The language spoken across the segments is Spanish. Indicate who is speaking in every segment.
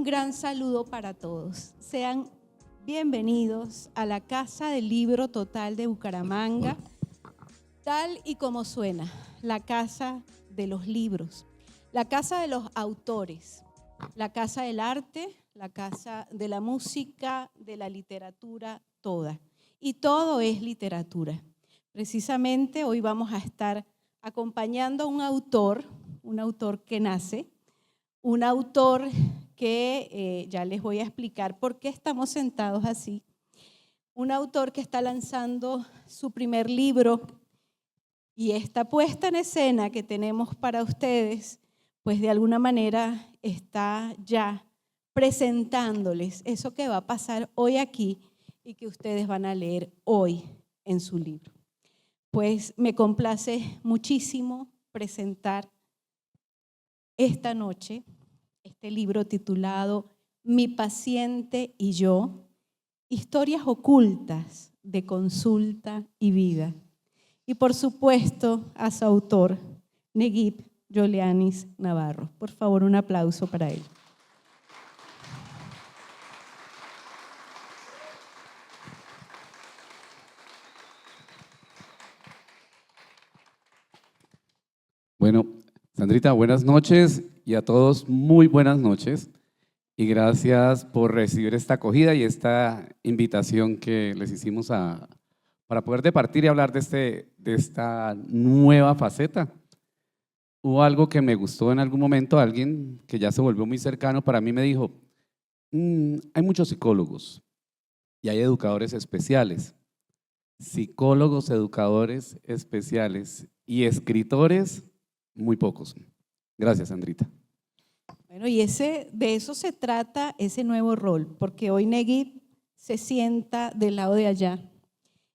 Speaker 1: gran saludo para todos. Sean bienvenidos a la Casa del Libro Total de Bucaramanga, tal y como suena, la Casa de los Libros, la Casa de los Autores, la Casa del Arte, la Casa de la Música, de la Literatura, toda. Y todo es literatura. Precisamente hoy vamos a estar acompañando a un autor que nace, un autor que ya les voy a explicar por qué estamos sentados así, un autor que está lanzando su primer libro y esta puesta en escena que tenemos para ustedes, pues de alguna manera está ya presentándoles eso que va a pasar hoy aquí y que ustedes van a leer hoy en su libro. Pues me complace muchísimo presentar esta noche este libro titulado Mi paciente y yo, historias ocultas de consulta y vida. Y por supuesto a su autor, Neguip Yoleanis Navarro. Por favor, un aplauso para él.
Speaker 2: Bueno, Sandrita, buenas noches y a todos muy buenas noches y gracias por recibir esta acogida y esta invitación que les hicimos para poder departir y hablar de esta nueva faceta. Hubo algo que me gustó en algún momento, alguien que ya se volvió muy cercano para mí me dijo, hay muchos psicólogos y hay educadores especiales, psicólogos, educadores especiales y escritores muy pocos. Gracias, Sandrita.
Speaker 1: Bueno, y de eso se trata ese nuevo rol, porque hoy Neguip se sienta del lado de allá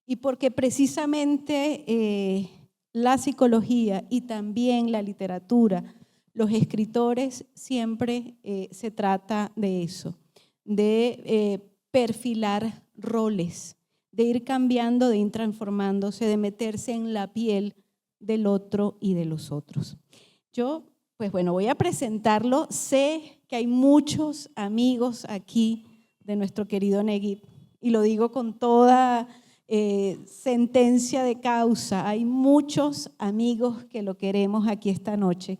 Speaker 1: y porque precisamente la psicología y también la literatura, los escritores, siempre se trata de eso, de perfilar roles, de ir cambiando, de ir transformándose, de meterse en la piel del otro y de los otros. Yo, pues bueno, voy a presentarlo. Sé que hay muchos amigos aquí de nuestro querido Neguip y lo digo con toda sentencia de causa. Hay muchos amigos que lo queremos aquí esta noche.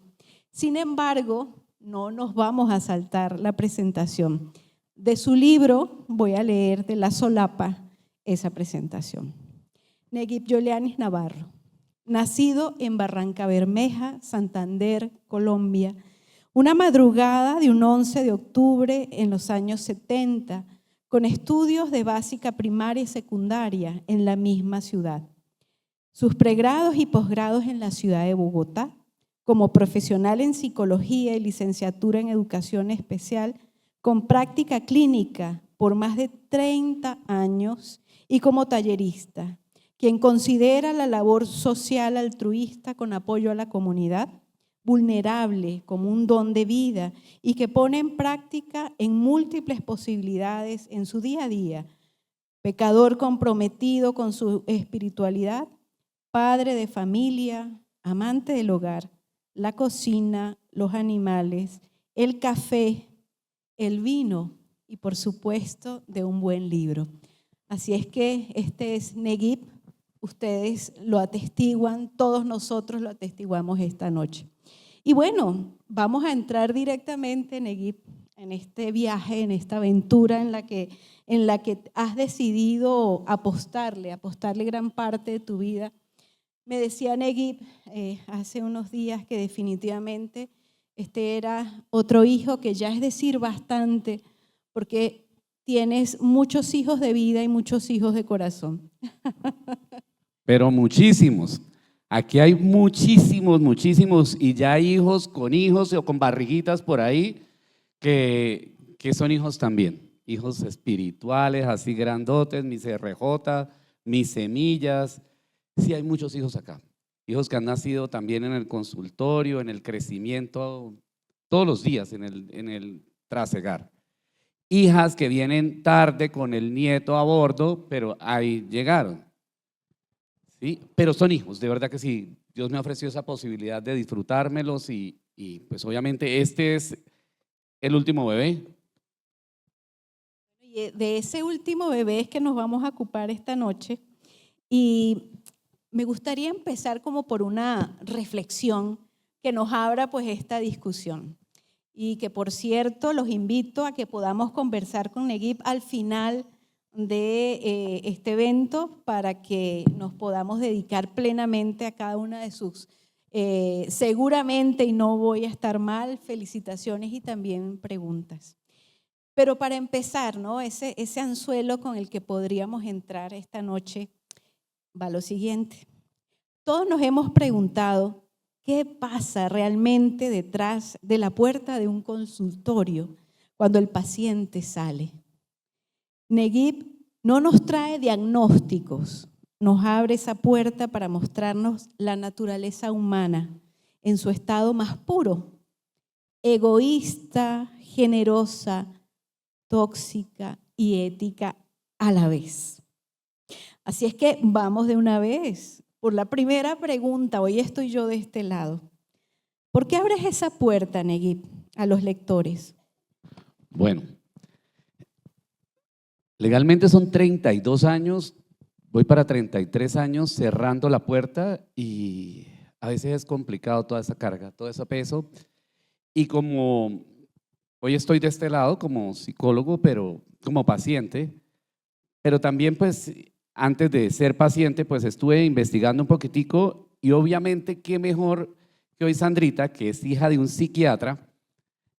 Speaker 1: Sin embargo, no nos vamos a saltar la presentación. De su libro voy a leer de la solapa esa presentación. Neguip Yoleanis Navarro. Nacido en Barrancabermeja, Santander, Colombia, una madrugada de un 11 de octubre en los años 70, con estudios de básica primaria y secundaria en la misma ciudad. Sus pregrados y posgrados en la ciudad de Bogotá, como profesional en psicología y licenciatura en educación especial, con práctica clínica por más de 30 años y como tallerista, quien considera la labor social altruista con apoyo a la comunidad vulnerable como un don de vida y que pone en práctica en múltiples posibilidades en su día a día. Pecador comprometido con su espiritualidad, padre de familia, amante del hogar, la cocina, los animales, el café, el vino y por supuesto de un buen libro. Así es que este es Neguip. Ustedes lo atestiguan, todos nosotros lo atestiguamos esta noche. Y bueno, vamos a entrar directamente, Neguip, en este viaje, en esta aventura en la que has decidido apostarle gran parte de tu vida. Me decía Neguip hace unos días que definitivamente este era otro hijo que ya es decir bastante, porque tienes muchos hijos de vida y muchos hijos de corazón.
Speaker 2: Pero muchísimos. Aquí hay muchísimos y ya hijos o con barriguitas por ahí que son hijos también, hijos espirituales, así grandotes, mis RJ, mis semillas. Sí, hay muchos hijos acá, hijos que han nacido también en el consultorio, en el crecimiento, todos los días en el trasegar. Hijas que vienen tarde con el nieto a bordo, pero ahí llegaron. ¿Sí? Pero son hijos, de verdad que sí. Dios me ha ofrecido esa posibilidad de disfrutármelos y pues obviamente este es el último bebé,
Speaker 1: Y de ese último bebé es que nos vamos a ocupar esta noche. Y me gustaría empezar como por una reflexión que nos abra pues esta discusión. Y que, por cierto, los invito a que podamos conversar con Neguip al final de este evento para que nos podamos dedicar plenamente a cada una de sus, seguramente, y no voy a estar mal, felicitaciones y también preguntas. Pero para empezar, ¿no? Ese anzuelo con el que podríamos entrar esta noche va lo siguiente. Todos nos hemos preguntado qué pasa realmente detrás de la puerta de un consultorio cuando el paciente sale. Neguip no nos trae diagnósticos, nos abre esa puerta para mostrarnos la naturaleza humana en su estado más puro, egoísta, generosa, tóxica y ética a la vez. Así es que vamos de una vez por la primera pregunta. Hoy estoy yo de este lado. ¿Por qué abres esa puerta, Neguip, a los lectores?
Speaker 2: Bueno, legalmente son 32 años, voy para 33 años cerrando la puerta y a veces es complicado toda esa carga, todo ese peso. Y como hoy estoy de este lado como psicólogo, pero como paciente, pero también pues antes de ser paciente pues estuve investigando un poquitico y obviamente qué mejor que hoy Sandrita, que es hija de un psiquiatra,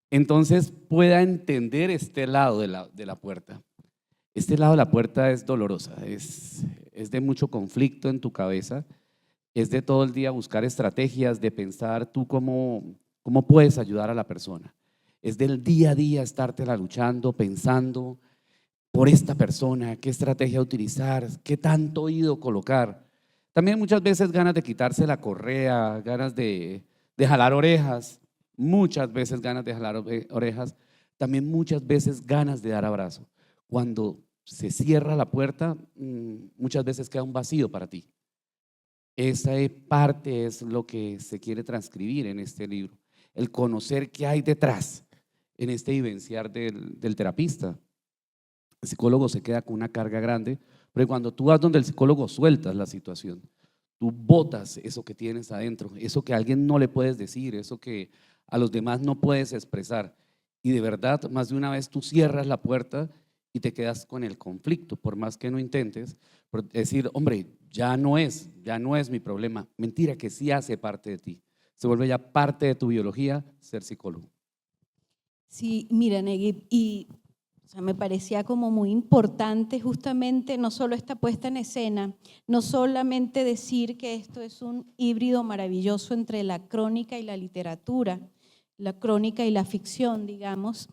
Speaker 2: entonces pueda entender este lado de la puerta. Este lado de la puerta es dolorosa, es de mucho conflicto en tu cabeza, es de todo el día buscar estrategias, de pensar tú cómo puedes ayudar a la persona. Es del día a día estártela luchando, pensando por esta persona, qué estrategia utilizar, qué tanto oído colocar. También muchas veces ganas de quitarse la correa, ganas de jalar orejas, muchas veces ganas de jalar orejas, también muchas veces ganas de dar abrazo. Cuando se cierra la puerta, muchas veces queda un vacío para ti. Esa parte es lo que se quiere transcribir en este libro, el conocer qué hay detrás en este vivenciar del terapista. El psicólogo se queda con una carga grande, pero cuando tú vas donde el psicólogo sueltas la situación, tú botas eso que tienes adentro, eso que a alguien no le puedes decir, eso que a los demás no puedes expresar. Y de verdad, más de una vez tú cierras la puerta y te quedas con el conflicto, por más que no intentes, por decir, hombre, ya no es mi problema. Mentira, que sí hace parte de ti. Se vuelve ya parte de tu biología ser psicólogo.
Speaker 1: Sí, mira, Neguip, y o sea, me parecía como muy importante justamente no solo esta puesta en escena, no solamente decir que esto es un híbrido maravilloso entre la crónica y la literatura, la crónica y la ficción, digamos,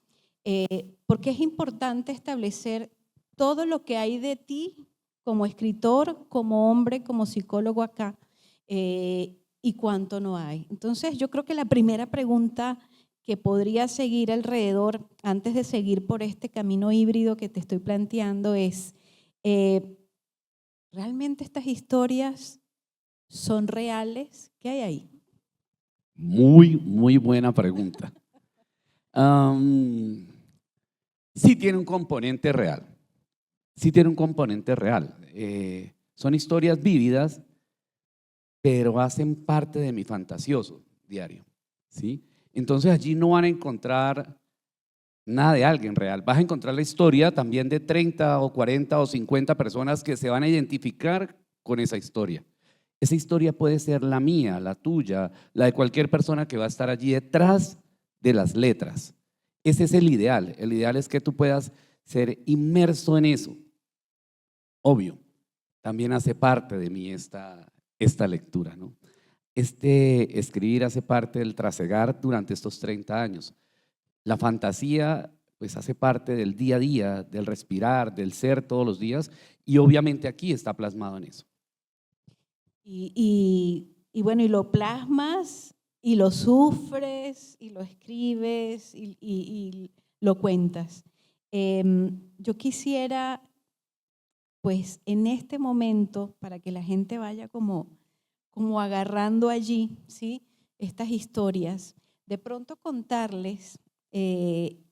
Speaker 1: porque es importante establecer todo lo que hay de ti como escritor, como hombre, como psicólogo acá, y cuánto no hay. Entonces, yo creo que la primera pregunta que podría seguir alrededor, antes de seguir por este camino híbrido que te estoy planteando, es, ¿realmente estas historias son reales? ¿Qué hay ahí?
Speaker 2: Muy, muy buena pregunta. Sí tiene un componente real, sí tiene un componente real. Son historias vívidas, pero hacen parte de mi fantasioso diario, ¿sí? Entonces allí no van a encontrar nada de alguien real, vas a encontrar la historia también de 30 o 40 o 50 personas que se van a identificar con esa historia. Esa historia puede ser la mía, la tuya, la de cualquier persona que va a estar allí detrás de las letras. Ese es el ideal es que tú puedas ser inmerso en eso. Obvio, también hace parte de mí esta lectura, ¿no? Este escribir hace parte del trasegar durante estos 30 años. La fantasía pues hace parte del día a día, del respirar, del ser todos los días y obviamente aquí está plasmado en eso.
Speaker 1: Y bueno, y lo plasmas, y lo sufres, y lo escribes, y lo cuentas. Yo quisiera, pues en este momento, para que la gente vaya como agarrando allí, ¿sí?, estas historias, de pronto contarles en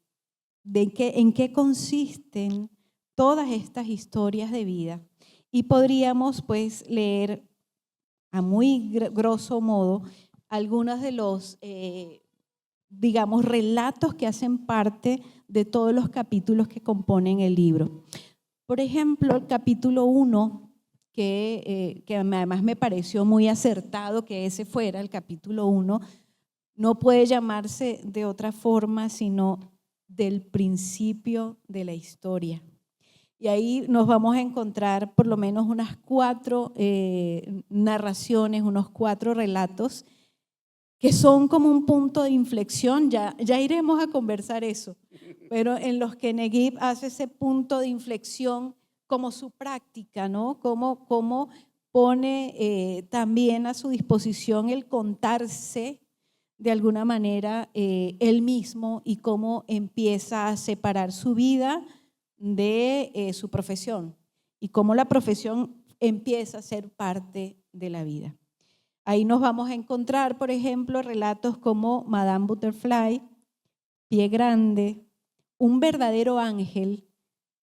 Speaker 1: qué consisten todas estas historias de vida. Y podríamos pues leer a muy grosso modo algunos de los, digamos, relatos que hacen parte de todos los capítulos que componen el libro. Por ejemplo, el capítulo 1, que además me pareció muy acertado que ese fuera el capítulo 1, no puede llamarse de otra forma sino del principio de la historia. Y ahí nos vamos a encontrar por lo menos unas 4 narraciones, unos 4 relatos que son como un punto de inflexión, ya iremos a conversar eso, pero en los que Neguib hace ese punto de inflexión como su práctica, ¿no? Cómo pone también a su disposición el contarse de alguna manera él mismo y cómo empieza a separar su vida de su profesión y cómo la profesión empieza a ser parte de la vida. Ahí nos vamos a encontrar, por ejemplo, relatos como Madame Butterfly, Pie Grande, Un verdadero ángel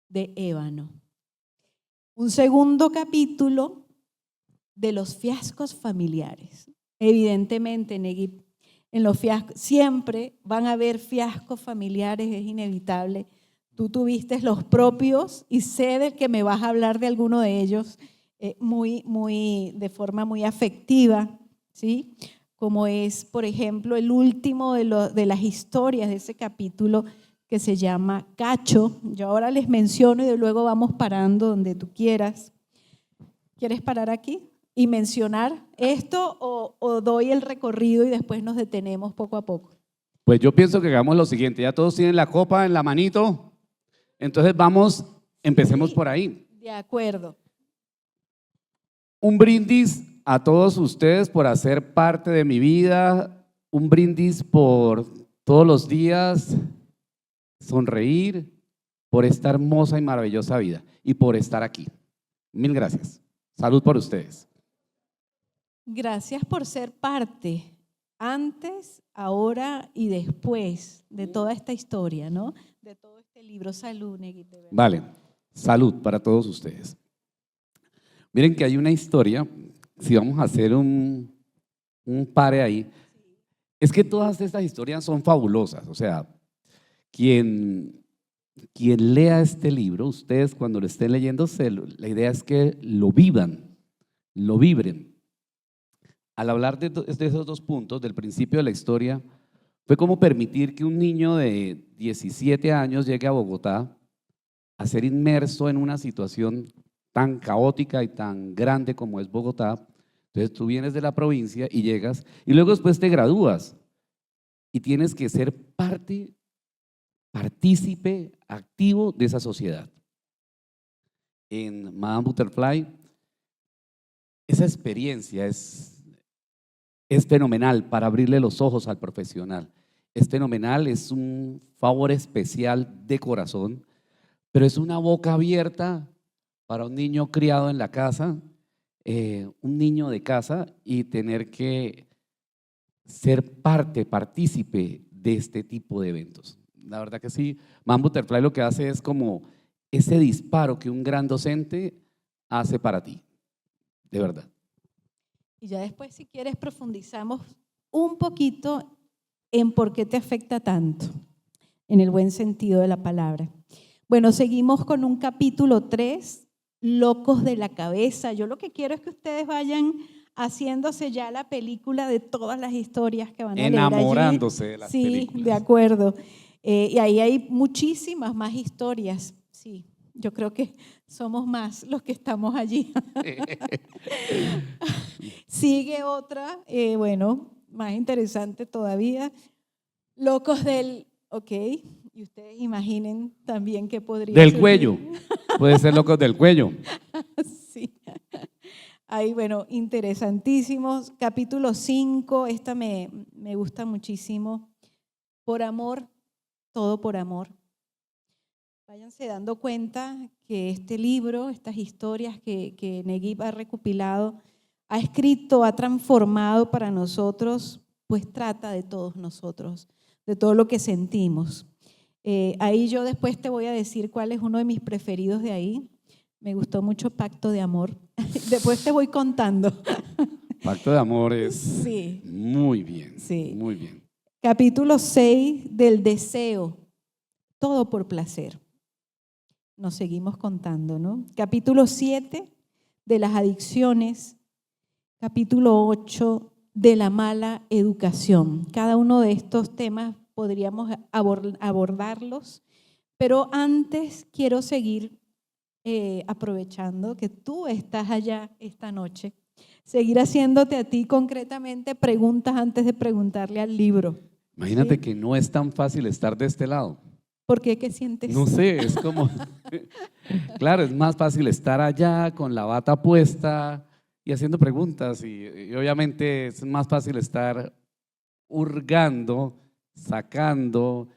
Speaker 1: de ébano. Un segundo capítulo de los fiascos familiares. Evidentemente, Neguib, en los fiascos siempre van a haber fiascos familiares, es inevitable. Tú tuviste los propios y sé de que me vas a hablar de alguno de ellos de forma muy afectiva, ¿sí? Como es, por ejemplo, el último de las historias de ese capítulo que se llama Cacho. Yo ahora les menciono y luego vamos parando donde tú quieras. ¿Quieres parar aquí y mencionar esto o doy el recorrido y después nos detenemos poco a poco?
Speaker 2: Pues yo pienso que hagamos lo siguiente, ya todos tienen la copa en la manito, entonces empecemos
Speaker 1: Sí,
Speaker 2: por ahí.
Speaker 1: De acuerdo.
Speaker 2: Un brindis a todos ustedes por hacer parte de mi vida, un brindis por todos los días sonreír, por esta hermosa y maravillosa vida y por estar aquí. Mil gracias. Salud por ustedes.
Speaker 1: Gracias por ser parte, antes, ahora y después de toda esta historia, ¿no? De todo este libro. Salud, Neguib, de verdad.
Speaker 2: Vale, salud para todos ustedes. Miren que hay una historia, si vamos a hacer un pare ahí, es que todas estas historias son fabulosas, o sea, quien lea este libro, ustedes cuando lo estén leyendo, la idea es que lo vivan, lo vibren. Al hablar de esos 2 puntos, del principio de la historia, fue como permitir que un niño de 17 años llegue a Bogotá a ser inmerso en una situación tan caótica y tan grande como es Bogotá. Entonces tú vienes de la provincia y llegas y luego después te gradúas y tienes que ser partícipe activo de esa sociedad. En Madame Butterfly, esa experiencia es fenomenal para abrirle los ojos al profesional. Es fenomenal, es un favor especial de corazón, pero es una boca abierta para un niño criado en la casa, un niño de casa, y tener que ser partícipe de este tipo de eventos. La verdad que sí, Madame Butterfly lo que hace es como ese disparo que un gran docente hace para ti, de verdad.
Speaker 1: Y ya después, si quieres, profundizamos un poquito en por qué te afecta tanto, en el buen sentido de la palabra. Bueno, seguimos con un capítulo 3, Locos de la cabeza. Yo lo que quiero es que ustedes vayan haciéndose ya la película de todas las historias que van a leer allí.
Speaker 2: Enamorándose de las películas.
Speaker 1: Sí, de acuerdo. Y ahí hay muchísimas más historias. Sí, yo creo que somos más los que estamos allí. Sigue otra, bueno, más interesante todavía. Locos ok, y ustedes imaginen también qué podría
Speaker 2: Del
Speaker 1: surgir.
Speaker 2: cuello, puede ser locos del cuello.
Speaker 1: Sí. Ahí, bueno, interesantísimos. Capítulo 5, esta me gusta muchísimo. Por amor, todo por amor. Váyanse dando cuenta que este libro, estas historias que Neguib ha recopilado, ha escrito, ha transformado para nosotros, pues trata de todos nosotros, de todo lo que sentimos. Ahí yo después te voy a decir cuál es uno de mis preferidos de ahí. Me gustó mucho Pacto de Amor. Después te voy contando.
Speaker 2: Pacto de amor es
Speaker 1: Sí,
Speaker 2: muy bien,
Speaker 1: sí.
Speaker 2: muy bien.
Speaker 1: Capítulo 6 del deseo, todo por placer. Nos seguimos contando, ¿no? Capítulo 7 de las adicciones. Capítulo 8 de la mala educación. Cada uno de estos temas podríamos abordarlos, pero antes quiero seguir aprovechando que tú estás allá esta noche, seguir haciéndote a ti concretamente preguntas antes de preguntarle al libro.
Speaker 2: Imagínate
Speaker 1: ¿Sí?
Speaker 2: que no es tan fácil estar de este lado.
Speaker 1: ¿Por qué? ¿Qué sientes?
Speaker 2: No sé, es como, claro, es más fácil estar allá con la bata puesta y haciendo preguntas y obviamente es más fácil estar hurgando, sacando,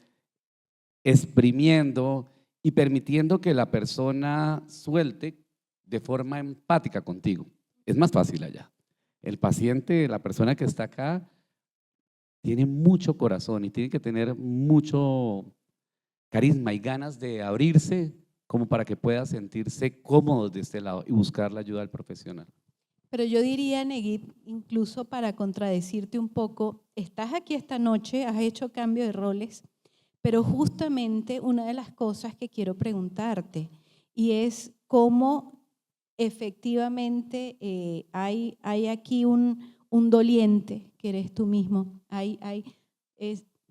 Speaker 2: exprimiendo y permitiendo que la persona suelte de forma empática contigo. Es más fácil allá. El paciente, la persona que está acá, tiene mucho corazón y tiene que tener mucho carisma y ganas de abrirse como para que pueda sentirse cómodo de este lado y buscar la ayuda del profesional.
Speaker 1: Pero yo diría, Neguib, incluso para contradecirte un poco, estás aquí esta noche, has hecho cambio de roles, pero justamente una de las cosas que quiero preguntarte y es cómo efectivamente hay aquí un doliente que eres tú mismo.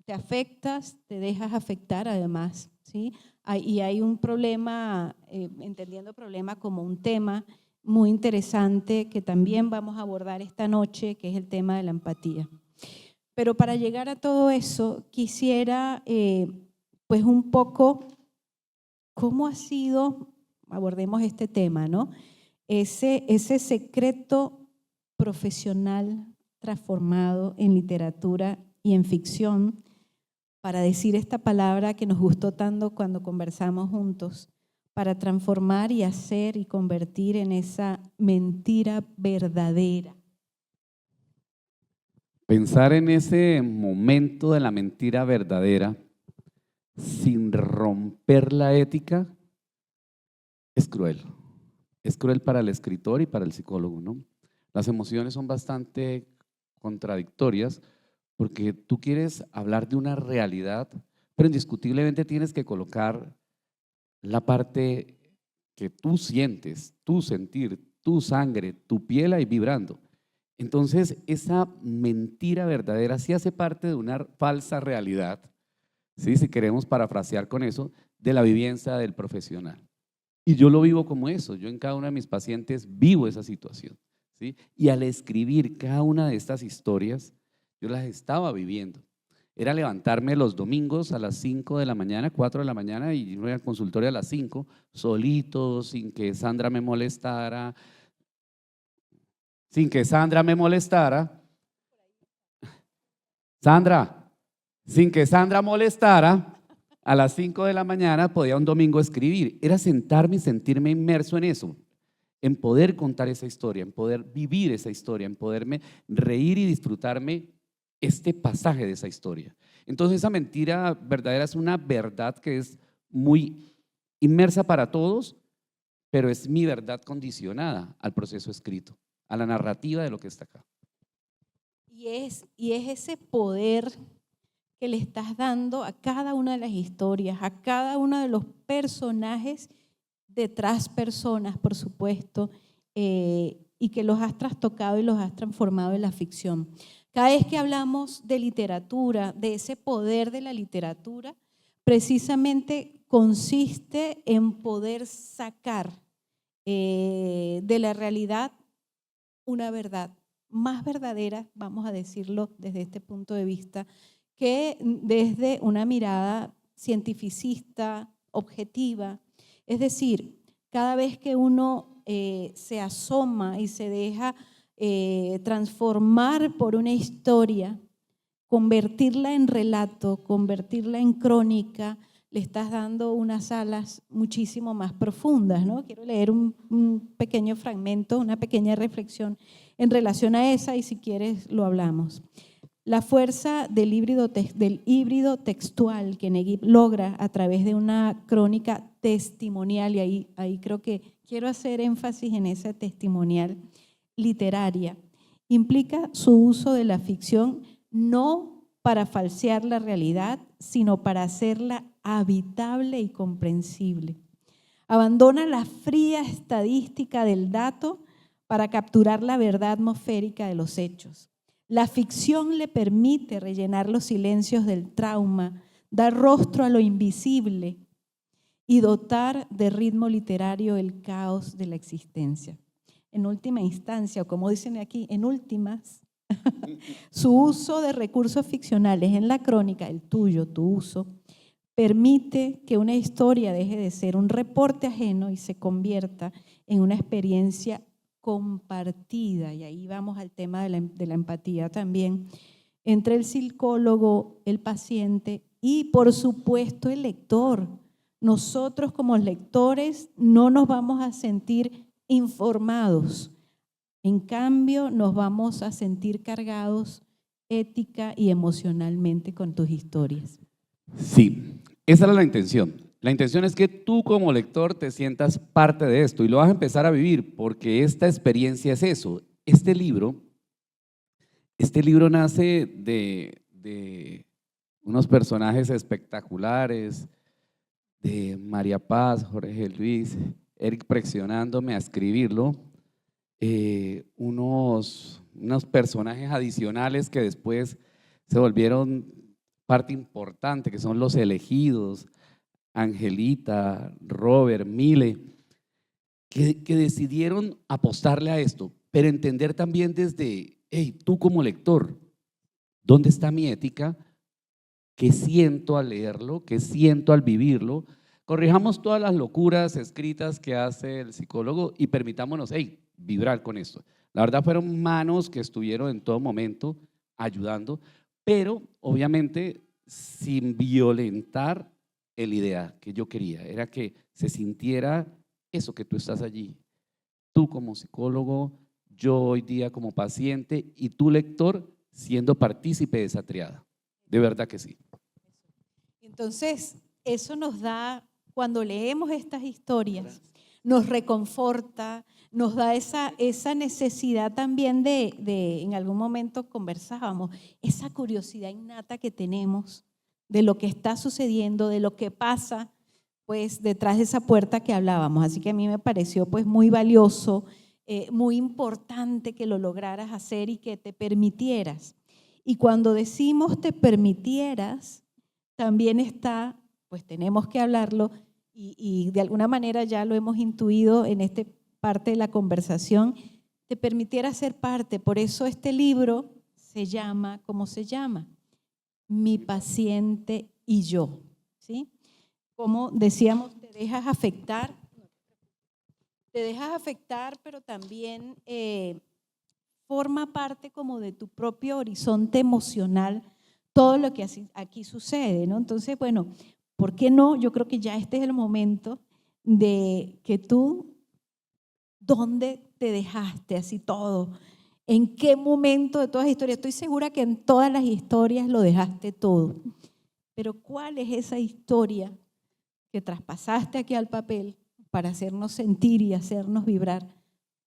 Speaker 1: Te afectas, te dejas afectar además, ¿sí? Y hay un problema, entendiendo problema como un tema muy interesante que también vamos a abordar esta noche, que es el tema de la empatía. Pero para llegar a todo eso, quisiera pues un poco cómo ha sido, abordemos este tema, ¿no? Ese secreto profesional transformado en literatura y en ficción para decir esta palabra que nos gustó tanto cuando conversamos juntos, para transformar y hacer y convertir en esa mentira verdadera.
Speaker 2: Pensar en ese momento de la mentira verdadera sin romper la ética es cruel. Es cruel para el escritor y para el psicólogo, ¿no? Las emociones son bastante contradictorias porque tú quieres hablar de una realidad, pero indiscutiblemente tienes que colocar la parte que tú sientes, tu sentir, tu sangre, tu piel ahí vibrando. Entonces, esa mentira verdadera sí hace parte de una falsa realidad, ¿sí? Si queremos parafrasear con eso, de la vivencia del profesional. Y yo lo vivo como eso, yo en cada uno de mis pacientes vivo esa situación, ¿sí? Y al escribir cada una de estas historias, yo las estaba viviendo. Era levantarme los domingos a las 5 de la mañana, 4 de la mañana y irme al consultorio a las 5, solito, sin que Sandra me molestara, Sandra, sin que Sandra molestara, a las 5 de la mañana podía un domingo escribir. Era sentarme y sentirme inmerso en eso, en poder contar esa historia, en poder vivir esa historia, en poderme reír y disfrutarme este pasaje de esa historia. Entonces esa mentira verdadera es una verdad que es muy inmersa para todos, pero es mi verdad condicionada al proceso escrito, a la narrativa de lo que está acá.
Speaker 1: Y es ese poder que le estás dando a cada una de las historias, a cada uno de los personajes, detrás personas, por supuesto, y que los has trastocado y los has transformado en la ficción. Cada vez que hablamos de literatura, de ese poder de la literatura, precisamente consiste en poder sacar de la realidad una verdad más verdadera, vamos a decirlo desde este punto de vista, que desde una mirada cientificista, objetiva. Es decir, cada vez que uno se asoma y se deja transformar por una historia, convertirla en relato, convertirla en crónica, le estás dando unas alas muchísimo más profundas, ¿no? Quiero leer un pequeño fragmento, una pequeña reflexión en relación a esa y si quieres lo hablamos. La fuerza del híbrido textual que Neguib logra a través de una crónica testimonial, y ahí creo que quiero hacer énfasis en esa testimonial literaria, implica su uso de la ficción no para falsear la realidad, sino para hacerla habitable y comprensible. Abandona la fría estadística del dato para capturar la verdad atmosférica de los hechos. La ficción le permite rellenar los silencios del trauma, dar rostro a lo invisible y dotar de ritmo literario el caos de la existencia. En última instancia, o como dicen aquí, en últimas, su uso de recursos ficcionales en la crónica, el tuyo, tu uso, permite que una historia deje de ser un reporte ajeno y se convierta en una experiencia compartida, y ahí vamos al tema de la empatía también, entre el psicólogo, el paciente y, por supuesto, el lector. Nosotros como lectores no nos vamos a sentir informados, en cambio nos vamos a sentir cargados ética y emocionalmente con tus historias.
Speaker 2: Sí, esa era la intención. La intención es que tú como lector te sientas parte de esto y lo vas a empezar a vivir, porque esta experiencia es eso. Este libro nace de unos personajes espectaculares, de María Paz, Jorge Luis, Eric presionándome a escribirlo, unos personajes adicionales que después se volvieron parte importante, que son los elegidos, Angelita, Robert, Mile, que decidieron apostarle a esto, pero entender también desde, hey, tú como lector, ¿dónde está mi ética? ¿Qué siento al leerlo? ¿Qué siento al vivirlo? Corrijamos todas las locuras escritas que hace el psicólogo y permitámonos, hey, vibrar con esto. La verdad fueron manos que estuvieron en todo momento ayudando, pero obviamente sin violentar la idea que yo quería, era que se sintiera eso, que tú estás allí, tú como psicólogo, yo hoy día como paciente y tú lector siendo partícipe de esa triada. De verdad que sí.
Speaker 1: Entonces, eso nos da, cuando leemos estas historias, nos reconforta, nos da esa necesidad también de, en algún momento conversábamos, esa curiosidad innata que tenemos de lo que está sucediendo, de lo que pasa pues detrás de esa puerta que hablábamos. Así que a mí me pareció pues muy valioso, muy importante que lo lograras hacer y que te permitieras. Y cuando decimos te permitieras, también está, pues tenemos que hablarlo y de alguna manera ya lo hemos intuido en esta parte de la conversación, te permitiera ser parte. Por eso este libro se llama, ¿cómo se llama? Mi paciente y yo, ¿sí? Como decíamos, te dejas afectar, pero también forma parte como de tu propio horizonte emocional todo lo que aquí sucede, ¿no? Entonces, bueno, ¿por qué no? Yo creo que ya este es el momento de que tú, ¿dónde te dejaste así todo? ¿En qué momento de todas las historias? Estoy segura que en todas las historias lo dejaste todo, pero ¿cuál es esa historia que traspasaste aquí al papel para hacernos sentir y hacernos vibrar,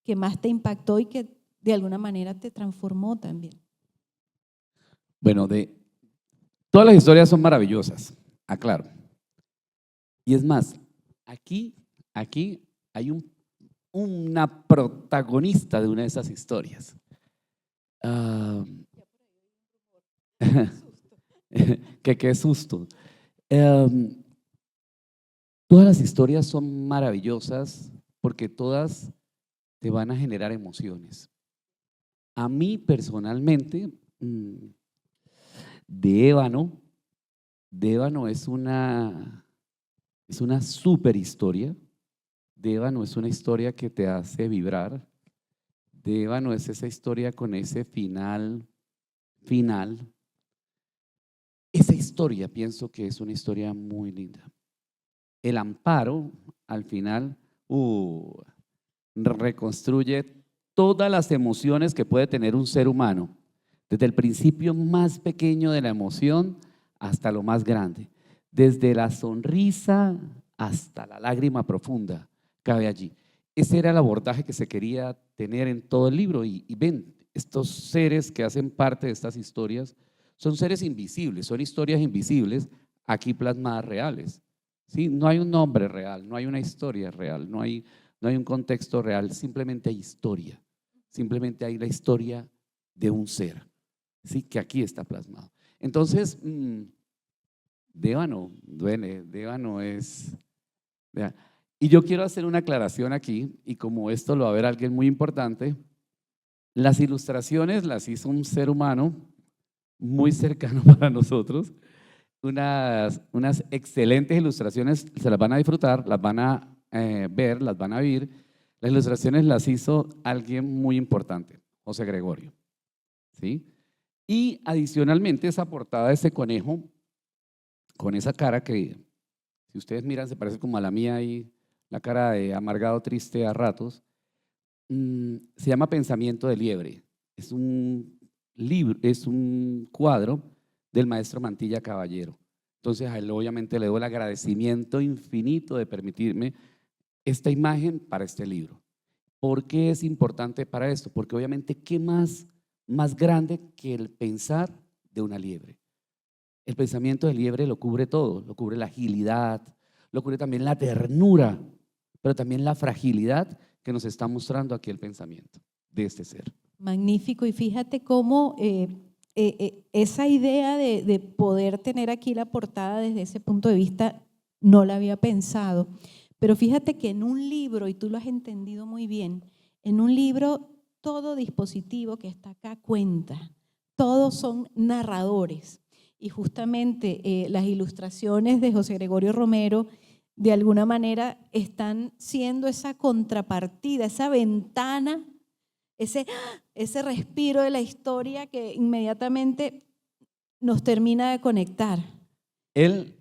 Speaker 1: que más te impactó y que de alguna manera te transformó también?
Speaker 2: Bueno, todas las historias son maravillosas, aclaro. Y es más, aquí hay una protagonista de una de esas historias. Qué susto. Todas las historias son maravillosas porque todas te van a generar emociones. A mí personalmente, de Ébano es una super historia. De Ébano es una historia que te hace vibrar. De Ébano es esa historia con ese final. Esa historia pienso que es una historia muy linda. El amparo al final reconstruye todas las emociones que puede tener un ser humano, desde el principio más pequeño de la emoción hasta lo más grande, desde la sonrisa hasta la lágrima profunda, cabe allí. Ese era el abordaje que se quería tener en todo el libro y ven, estos seres que hacen parte de estas historias son seres invisibles, son historias invisibles aquí plasmadas reales. ¿Sí? No hay un nombre real, no hay una historia real, no hay un contexto real, simplemente hay historia, simplemente hay la historia de un ser, ¿sí? Que aquí está plasmado. Entonces, Débano, duele, Débano es… Vea, y yo quiero hacer una aclaración aquí, y como esto lo va a ver alguien muy importante, las ilustraciones las hizo un ser humano muy cercano para nosotros, unas excelentes ilustraciones, se las van a disfrutar, las van a ver, las van a vivir. Las ilustraciones las hizo alguien muy importante, José Gregorio, ¿sí? Y adicionalmente esa portada de ese conejo, con esa cara que, si ustedes miran, se parece como a la mía y la cara de amargado, triste a ratos, se llama Pensamiento de Liebre. Es un libro, es un cuadro del maestro Mantilla Caballero. Entonces a él obviamente le doy el agradecimiento infinito de permitirme esta imagen para este libro. ¿Por qué es importante para esto? Porque obviamente ¿qué más grande que el pensar de una liebre? El pensamiento de liebre lo cubre todo, lo cubre la agilidad, lo cubre también la ternura, pero también la fragilidad que nos está mostrando aquí el pensamiento de este ser.
Speaker 1: Magnífico, y fíjate cómo esa idea de poder tener aquí la portada desde ese punto de vista no la había pensado, pero fíjate que en un libro, y tú lo has entendido muy bien, en un libro todo dispositivo que está acá cuenta, todos son narradores, y justamente las ilustraciones de José Gregorio Romero de alguna manera están siendo esa contrapartida, esa ventana, ese respiro de la historia que inmediatamente nos termina de conectar.
Speaker 2: Él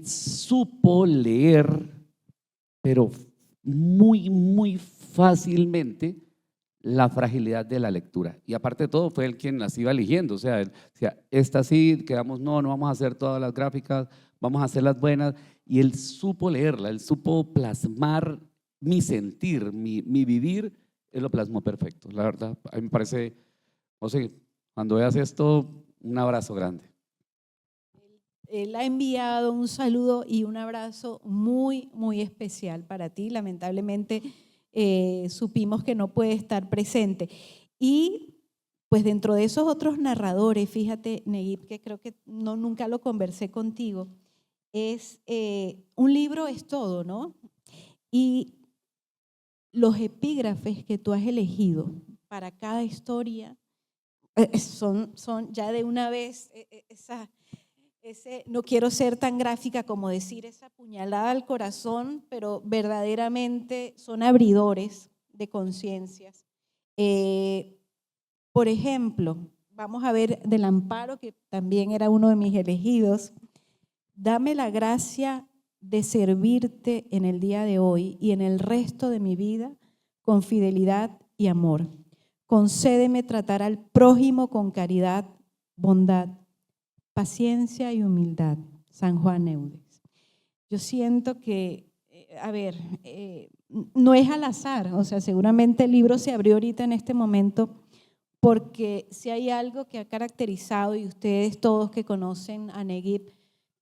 Speaker 2: supo leer, pero muy fácilmente, la fragilidad de la lectura. Y aparte de todo, fue él quien las iba eligiendo. O sea, él decía, esta sí, quedamos, no vamos a hacer todas las gráficas, vamos a hacer las buenas. Y él supo leerla, él supo plasmar mi sentir, mi vivir, él lo plasmó perfecto. La verdad, a mí me parece, o sea, cuando veas esto, un abrazo grande.
Speaker 1: Él ha enviado un saludo y un abrazo muy especial para ti. Lamentablemente supimos que no puede estar presente. Y pues dentro de esos otros narradores, fíjate, Neguib, que creo que nunca lo conversé contigo, es un libro es todo, ¿no? Y los epígrafes que tú has elegido para cada historia son ya de una vez no quiero ser tan gráfica como decir esa puñalada al corazón, pero verdaderamente son abridores de conciencias. Por ejemplo, vamos a ver del Amparo, que también era uno de mis elegidos. Dame la gracia de servirte en el día de hoy y en el resto de mi vida con fidelidad y amor. Concédeme tratar al prójimo con caridad, bondad, paciencia y humildad. San Juan Eudes. Yo siento que, no es al azar, o sea, seguramente el libro se abrió ahorita en este momento porque si hay algo que ha caracterizado, y ustedes todos que conocen a Neguib,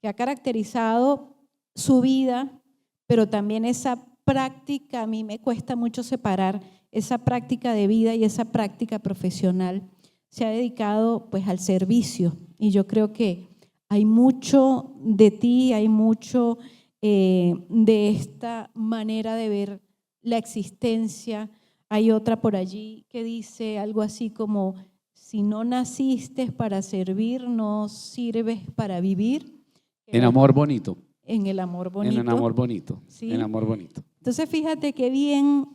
Speaker 1: que ha caracterizado su vida, pero también esa práctica, a mí me cuesta mucho separar esa práctica de vida y esa práctica profesional, se ha dedicado pues al servicio, y yo creo que hay mucho de ti, hay mucho de esta manera de ver la existencia. Hay otra por allí que dice algo así como: si no naciste para servir, no sirves para vivir.
Speaker 2: En amor bonito.
Speaker 1: En el amor bonito.
Speaker 2: En el amor bonito.
Speaker 1: ¿Sí?
Speaker 2: En amor bonito.
Speaker 1: Entonces fíjate qué bien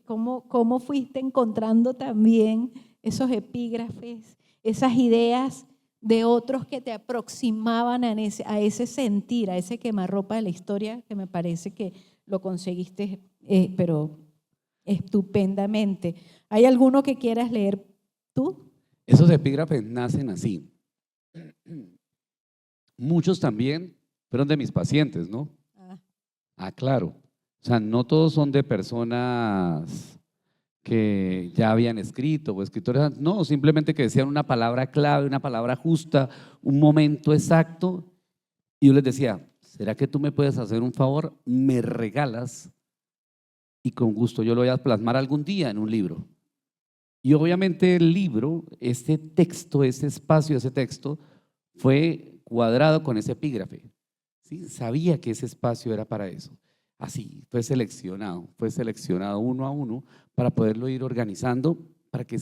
Speaker 1: cómo fuiste encontrando también esos epígrafes, esas ideas de otros que te aproximaban a ese sentir, a ese quemarropa de la historia, que me parece que lo conseguiste, pero estupendamente. ¿Hay alguno que quieras leer tú?
Speaker 2: Esos epígrafes nacen así. Muchos también fueron de mis pacientes, ¿no? Claro. O sea, no todos son de personas que ya habían escrito o escritores, no, simplemente que decían una palabra clave, una palabra justa, un momento exacto. Y yo les decía, ¿será que tú me puedes hacer un favor? Me regalas y con gusto yo lo voy a plasmar algún día en un libro. Y obviamente el libro, este texto, ese espacio, ese texto, fue cuadrado con ese epígrafe. ¿Sí? Sabía que ese espacio era para eso. Así, fue seleccionado uno a uno para poderlo ir organizando, para que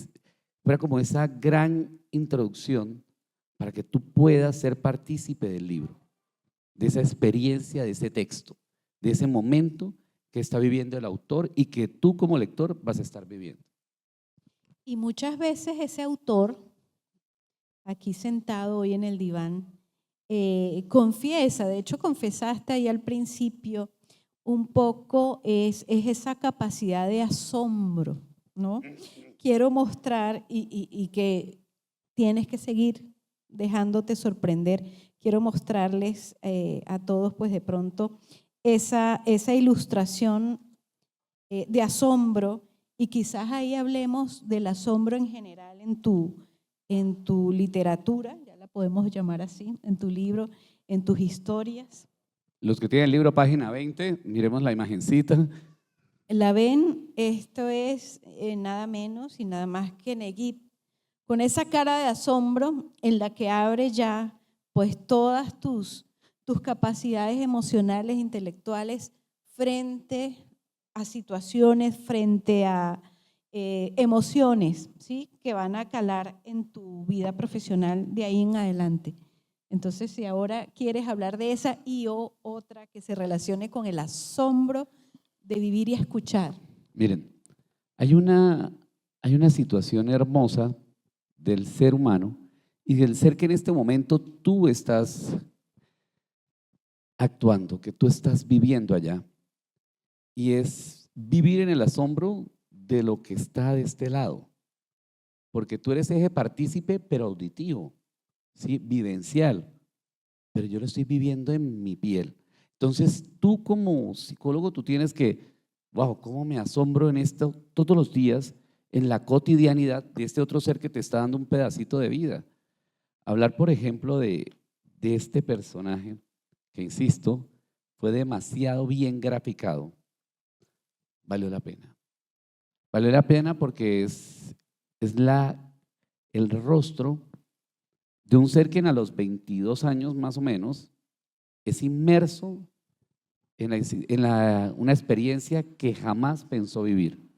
Speaker 2: fuera como esa gran introducción, para que tú puedas ser partícipe del libro, de esa experiencia, de ese texto, de ese momento que está viviendo el autor y que tú como lector vas a estar viviendo.
Speaker 1: Y muchas veces ese autor, aquí sentado hoy en el diván, confiesa, de hecho confesaste ahí al principio, un poco es esa capacidad de asombro, ¿no? Quiero mostrar y que tienes que seguir dejándote sorprender. Quiero mostrarles a todos, pues de pronto, esa ilustración de asombro, y quizás ahí hablemos del asombro en general en tu literatura, ya la podemos llamar así, en tu libro, en tus historias.
Speaker 2: Los que tienen el libro, página 20, miremos la imagencita.
Speaker 1: La ven, esto es nada menos y nada más que Neguip, con esa cara de asombro en la que abre ya pues todas tus capacidades emocionales, intelectuales, frente a situaciones, frente a emociones, ¿sí? Que van a calar en tu vida profesional de ahí en adelante. Entonces, si ahora quieres hablar de esa y o otra que se relacione con el asombro de vivir y escuchar.
Speaker 2: Miren, hay una situación hermosa del ser humano y del ser que en este momento tú estás actuando, que tú estás viviendo allá. Y es vivir en el asombro de lo que está de este lado. Porque tú eres eje partícipe, pero auditivo, ¿sí? Vivencial. Pero yo lo estoy viviendo en mi piel. Entonces, tú como psicólogo, tú tienes que, wow, cómo me asombro en esto todos los días, en la cotidianidad de este otro ser que te está dando un pedacito de vida. Hablar, por ejemplo, de este personaje, que insisto, fue demasiado bien graficado, valió la pena. Valió la pena porque es el rostro de un ser que a los 22 años más o menos es inmerso en una experiencia que jamás pensó vivir.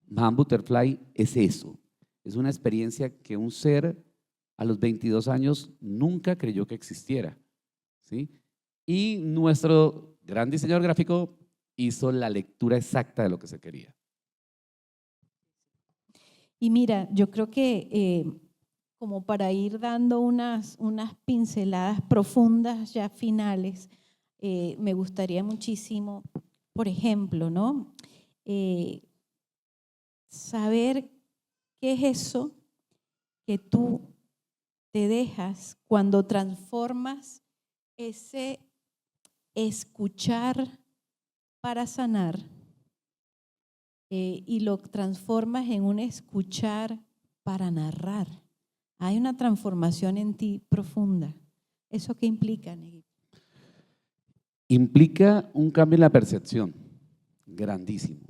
Speaker 2: Man Butterfly es eso, es una experiencia que un ser a los 22 años nunca creyó que existiera, ¿sí? Y nuestro gran diseñador gráfico hizo la lectura exacta de lo que se quería.
Speaker 1: Y mira, yo creo que como para ir dando unas pinceladas profundas ya finales, me gustaría muchísimo, por ejemplo, ¿no? Saber qué es eso que tú te dejas cuando transformas ese escuchar para sanar y lo transformas en un escuchar para narrar. Hay una transformación en ti profunda. ¿Eso qué implica, Neguip?
Speaker 2: Implica un cambio en la percepción, grandísimo,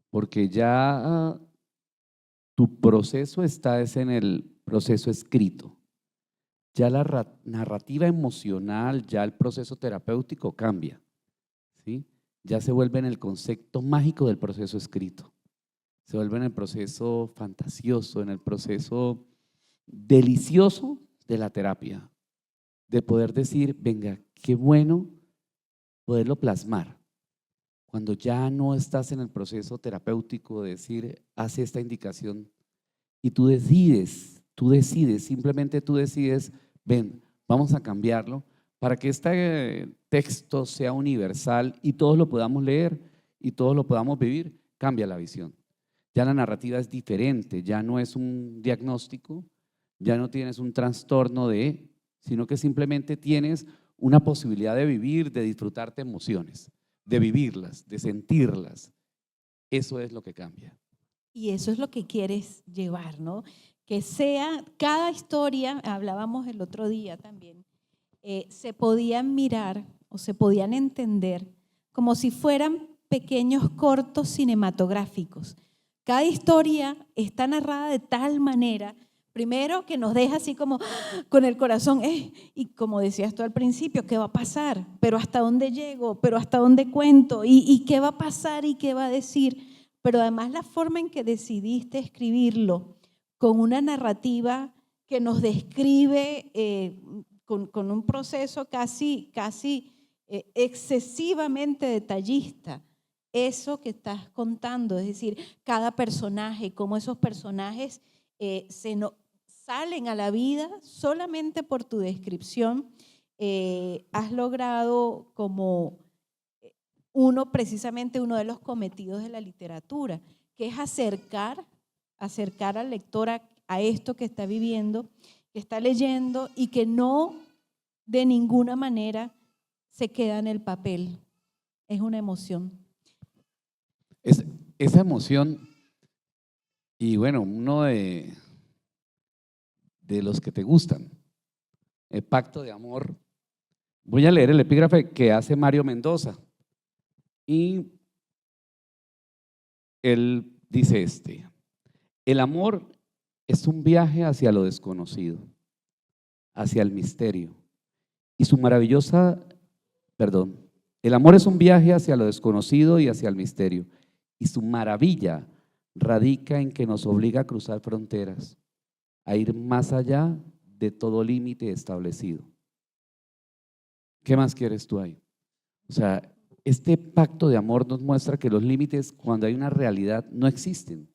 Speaker 2: porque ya tu proceso está en el proceso escrito. Ya la narrativa emocional, ya el proceso terapéutico cambia, ¿sí? Ya se vuelve en el concepto mágico del proceso escrito. Se vuelve en el proceso fantasioso, en el proceso delicioso de la terapia, de poder decir, venga, qué bueno poderlo plasmar. Cuando ya no estás en el proceso terapéutico de decir, haz esta indicación y tú decides, simplemente tú decides, ven, vamos a cambiarlo para que este texto sea universal y todos lo podamos leer y todos lo podamos vivir, cambia la visión. Ya la narrativa es diferente, ya no es un diagnóstico, ya no tienes un trastorno sino que simplemente tienes una posibilidad de vivir, de disfrutarte emociones, de vivirlas, de sentirlas. Eso es lo que cambia.
Speaker 1: Y eso es lo que quieres llevar, ¿no? Que sea cada historia, hablábamos el otro día también, se podían mirar o se podían entender como si fueran pequeños cortos cinematográficos. Cada historia está narrada de tal manera, primero que nos deja así como con el corazón, y como decías tú al principio, ¿qué va a pasar? ¿Pero hasta dónde llego? ¿Pero hasta dónde cuento? ¿Y qué va a pasar? ¿Y qué va a decir? Pero además la forma en que decidiste escribirlo, con una narrativa que nos describe con un proceso casi excesivamente detallista, eso que estás contando, es decir, cada personaje, cómo esos personajes salen a la vida solamente por tu descripción, has logrado como precisamente uno de los cometidos de la literatura, que es acercar al lector a esto que está viviendo, que está leyendo y que no de ninguna manera se queda en el papel. Es una emoción.
Speaker 2: Esa emoción, y bueno, uno de los que te gustan, el pacto de amor. Voy a leer el epígrafe que hace Mario Mendoza. Y él dice el amor es un viaje hacia lo desconocido, hacia el misterio. Y su el amor es un viaje hacia lo desconocido y hacia el misterio. Y su maravilla radica en que nos obliga a cruzar fronteras, a ir más allá de todo límite establecido. ¿Qué más quieres tú ahí? O sea, este pacto de amor nos muestra que los límites, cuando hay una realidad, no existen,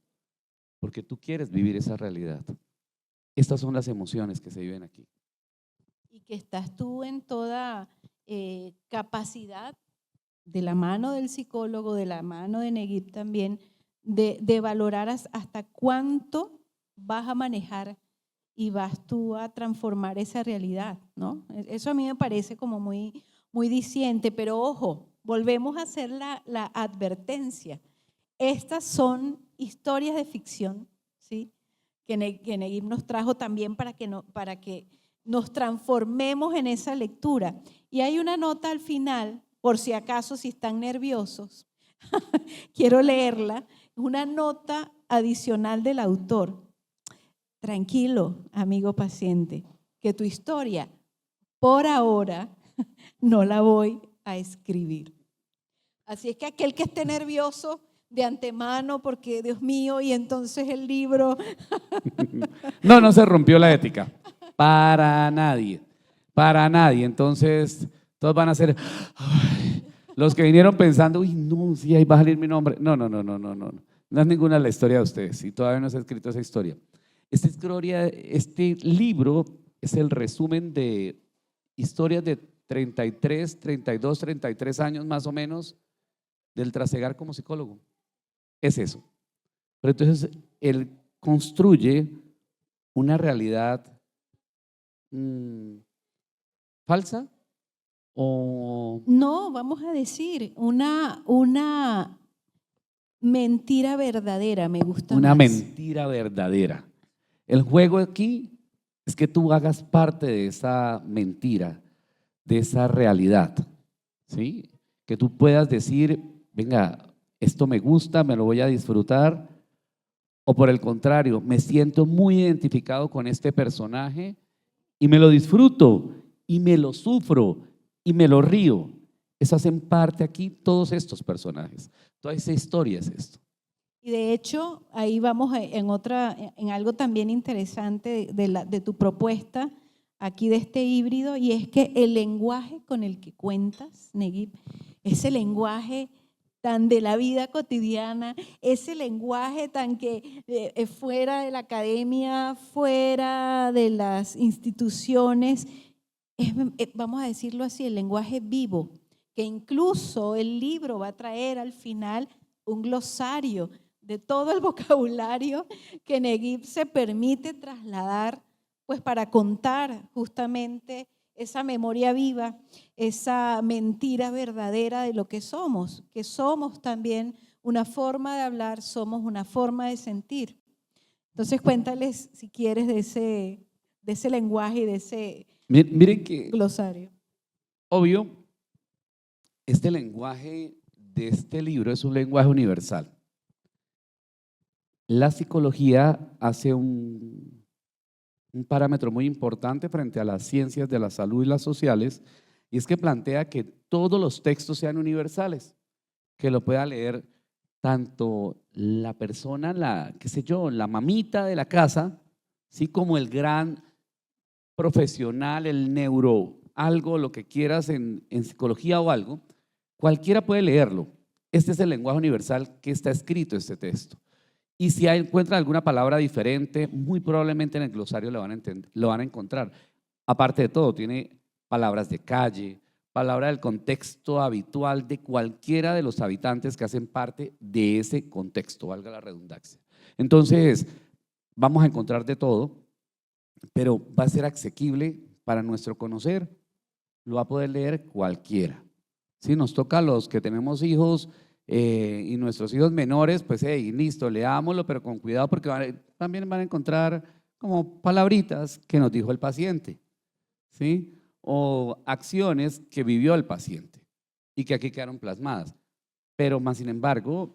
Speaker 2: porque tú quieres vivir esa realidad. Estas son las emociones que se viven aquí.
Speaker 1: Y que estás tú en toda capacidad, de la mano del psicólogo, de la mano de Neguib también, de valorar hasta cuánto vas a manejar y vas tú a transformar esa realidad, ¿no? Eso a mí me parece como muy, muy diciente, pero ojo, volvemos a hacer la advertencia. Estas son historias de ficción, ¿sí? Que Neguib nos trajo también para que nos transformemos en esa lectura. Y hay una nota al final, por si acaso, si están nerviosos, quiero leerla, una nota adicional del autor. Tranquilo, amigo paciente, que tu historia, por ahora, no la voy a escribir. Así es que aquel que esté nervioso de antemano, porque Dios mío, y entonces el libro…
Speaker 2: No se rompió la ética. Para nadie. Para nadie. Entonces, todos van a ser… Los que vinieron pensando, uy, no, sí, ahí va a salir mi nombre. No. No es ninguna de la historia de ustedes y todavía no se ha escrito esa historia. Este libro es el resumen de historias de 33, 32, 33 años más o menos del trasegar como psicólogo. Es eso. Pero entonces él construye una realidad falsa o…
Speaker 1: No, vamos a decir, una mentira verdadera, me gusta
Speaker 2: una
Speaker 1: más.
Speaker 2: mentira verdadera. El juego aquí es que tú hagas parte de esa mentira, de esa realidad, ¿sí? Que tú puedas decir, venga, esto me gusta, me lo voy a disfrutar, o por el contrario, me siento muy identificado con este personaje y me lo disfruto y me lo sufro y me lo río. Eso hacen parte aquí todos estos personajes. Toda esa historia es esto.
Speaker 1: Y de hecho, ahí vamos en algo también interesante de tu propuesta aquí de este híbrido, y es que el lenguaje con el que cuentas, Neguib, ese lenguaje tan de la vida cotidiana, ese lenguaje tan que fuera de la academia, fuera de las instituciones, vamos a decirlo así, el lenguaje vivo, que incluso el libro va a traer al final un glosario de todo el vocabulario que Neguib se permite trasladar pues para contar justamente esa memoria viva, esa mentira verdadera de lo que somos también una forma de hablar, somos una forma de sentir. Entonces cuéntales, si quieres, de ese lenguaje y de ese
Speaker 2: Miren que,
Speaker 1: glosario.
Speaker 2: obvio, este lenguaje de este libro es un lenguaje universal. La psicología hace un parámetro muy importante frente a las ciencias de la salud y las sociales, y es que plantea que todos los textos sean universales, que lo pueda leer tanto la persona, qué sé yo, la mamita de la casa, ¿sí? Como el gran profesional, el neuro, algo, lo que quieras en psicología o algo, cualquiera puede leerlo. Este es el lenguaje universal que está escrito este texto. Y si encuentran alguna palabra diferente, muy probablemente en el glosario lo van a encontrar. Aparte de todo, tiene palabras de calle, palabra del contexto habitual de cualquiera de los habitantes que hacen parte de ese contexto, valga la redundancia. Entonces, vamos a encontrar de todo, pero va a ser asequible para nuestro conocer, lo va a poder leer cualquiera. Si nos toca a los que tenemos hijos y nuestros hijos menores, pues listo, leámoslo, pero con cuidado porque también van a encontrar como palabritas que nos dijo el paciente, ¿sí? O acciones que vivió el paciente y que aquí quedaron plasmadas. Pero más sin embargo,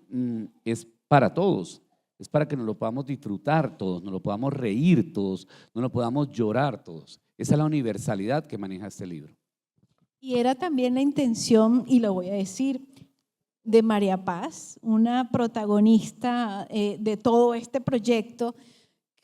Speaker 2: es para todos. Es para que nos lo podamos disfrutar todos, nos lo podamos reír todos, nos lo podamos llorar todos. Esa es la universalidad que maneja este libro.
Speaker 1: Y era también la intención, y lo voy a decir, de María Paz, una protagonista de todo este proyecto,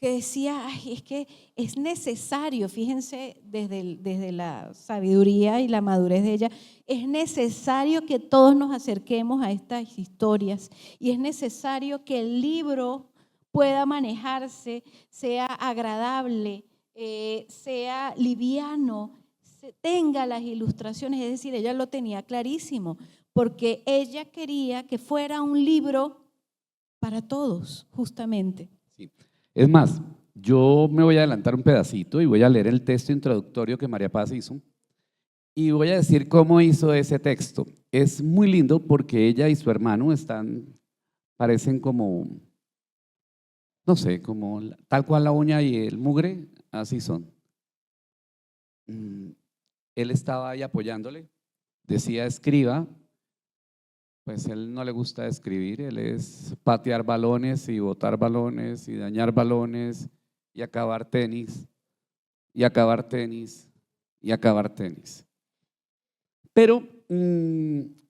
Speaker 1: que decía, ay, es que es necesario, fíjense desde la sabiduría y la madurez de ella, es necesario que todos nos acerquemos a estas historias y es necesario que el libro pueda manejarse, sea agradable, sea liviano, tenga las ilustraciones, es decir, ella lo tenía clarísimo, porque ella quería que fuera un libro para todos, justamente.
Speaker 2: Sí. Es más, yo me voy a adelantar un pedacito y voy a leer el texto introductorio que María Paz hizo y voy a decir cómo hizo ese texto. Es muy lindo porque ella y su hermano parecen como, no sé, como tal cual la uña y el mugre, así son. Él estaba ahí apoyándole, decía escriba, pues él no le gusta escribir, él es patear balones y botar balones y dañar balones y acabar tenis y acabar tenis y acabar tenis. Pero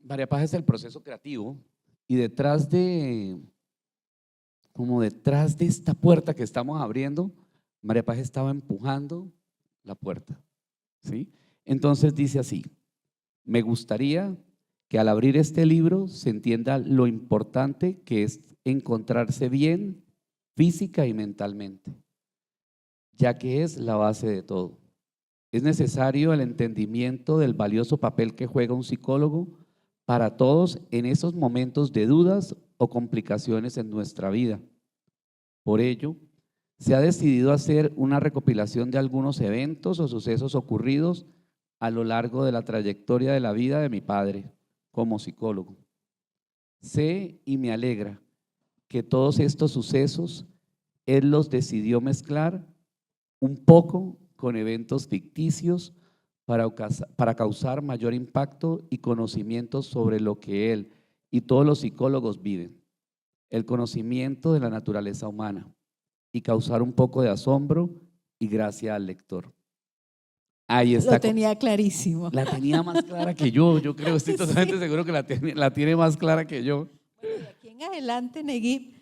Speaker 2: María Paz es el proceso creativo y detrás de esta puerta que estamos abriendo, María Paz estaba empujando la puerta, ¿sí? Entonces dice así: me gustaría que al abrir este libro se entienda lo importante que es encontrarse bien física y mentalmente, ya que es la base de todo. Es necesario el entendimiento del valioso papel que juega un psicólogo para todos en esos momentos de dudas o complicaciones en nuestra vida. Por ello, se ha decidido hacer una recopilación de algunos eventos o sucesos ocurridos a lo largo de la trayectoria de la vida de mi padre como psicólogo. Sé y me alegra que todos estos sucesos él los decidió mezclar un poco con eventos ficticios para causar mayor impacto y conocimiento sobre lo que él y todos los psicólogos viven, el conocimiento de la naturaleza humana, y causar un poco de asombro y gracia al lector. Ahí está.
Speaker 1: Lo tenía clarísimo.
Speaker 2: La tenía más clara que yo creo, estoy totalmente seguro que la tiene más clara que yo.
Speaker 1: Bueno, de aquí en adelante, Neguit,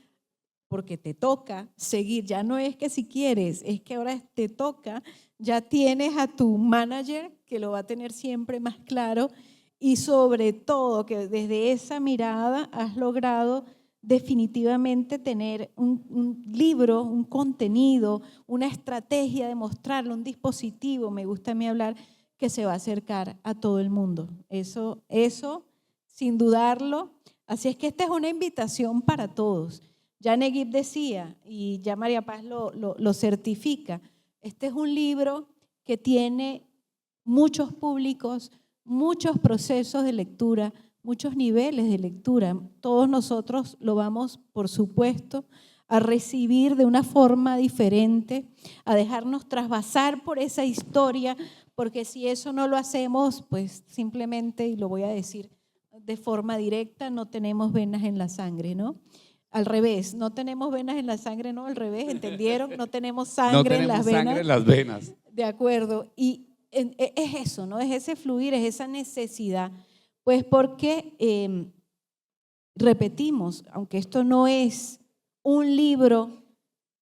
Speaker 1: porque te toca seguir, ya no es que si quieres, es que ahora te toca, ya tienes a tu manager que lo va a tener siempre más claro y sobre todo que desde esa mirada has logrado definitivamente tener un libro, un contenido, una estrategia de mostrarlo, un dispositivo, me gusta a mí hablar, que se va a acercar a todo el mundo. Eso sin dudarlo. Así es que esta es una invitación para todos. Ya Neguit decía, y ya María Paz lo certifica, Este es un libro que tiene muchos públicos, muchos procesos de lectura, muchos niveles de lectura. Todos nosotros lo vamos, por supuesto, a recibir de una forma diferente, a dejarnos trasvasar por esa historia, porque si eso no lo hacemos, pues simplemente, y lo voy a decir de forma directa, no tenemos venas en la sangre, ¿no? Al revés, no tenemos venas en la sangre, no, al revés, ¿entendieron? No tenemos sangre en las venas.
Speaker 2: Sangre en las venas.
Speaker 1: De acuerdo, y es eso, ¿no? Es ese fluir, es esa necesidad, pues porque repetimos, aunque esto no es un libro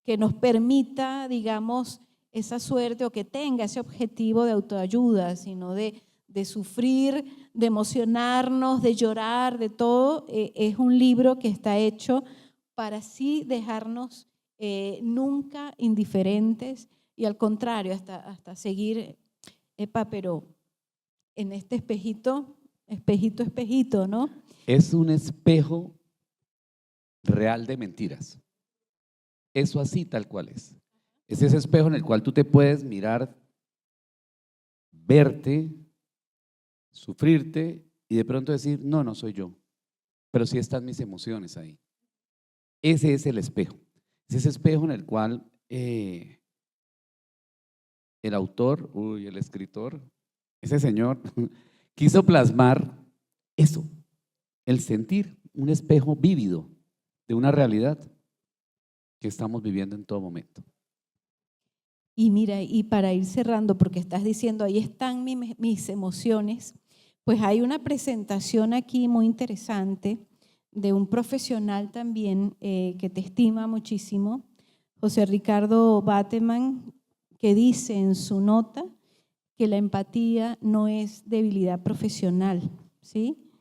Speaker 1: que nos permita, digamos, esa suerte o que tenga ese objetivo de autoayuda, sino de sufrir, de emocionarnos, de llorar, de todo, es un libro que está hecho para así dejarnos nunca indiferentes y al contrario, hasta seguir, pero en este espejito, espejito, ¿no?
Speaker 2: Es un espejo real de mentiras. Eso así tal cual es. Es ese espejo en el cual tú te puedes mirar, verte, sufrirte y de pronto decir, no, no soy yo, pero sí están mis emociones ahí. Ese es el espejo. Es ese espejo en el cual el autor, el escritor, ese señor, quiso plasmar eso, el sentir, un espejo vívido de una realidad que estamos viviendo en todo momento.
Speaker 1: Y mira, y para ir cerrando, porque estás diciendo, ahí están mis emociones, pues hay una presentación aquí muy interesante de un profesional también que te estima muchísimo, José Ricardo Bateman, que dice en su nota que la empatía no es debilidad profesional, ¿sí?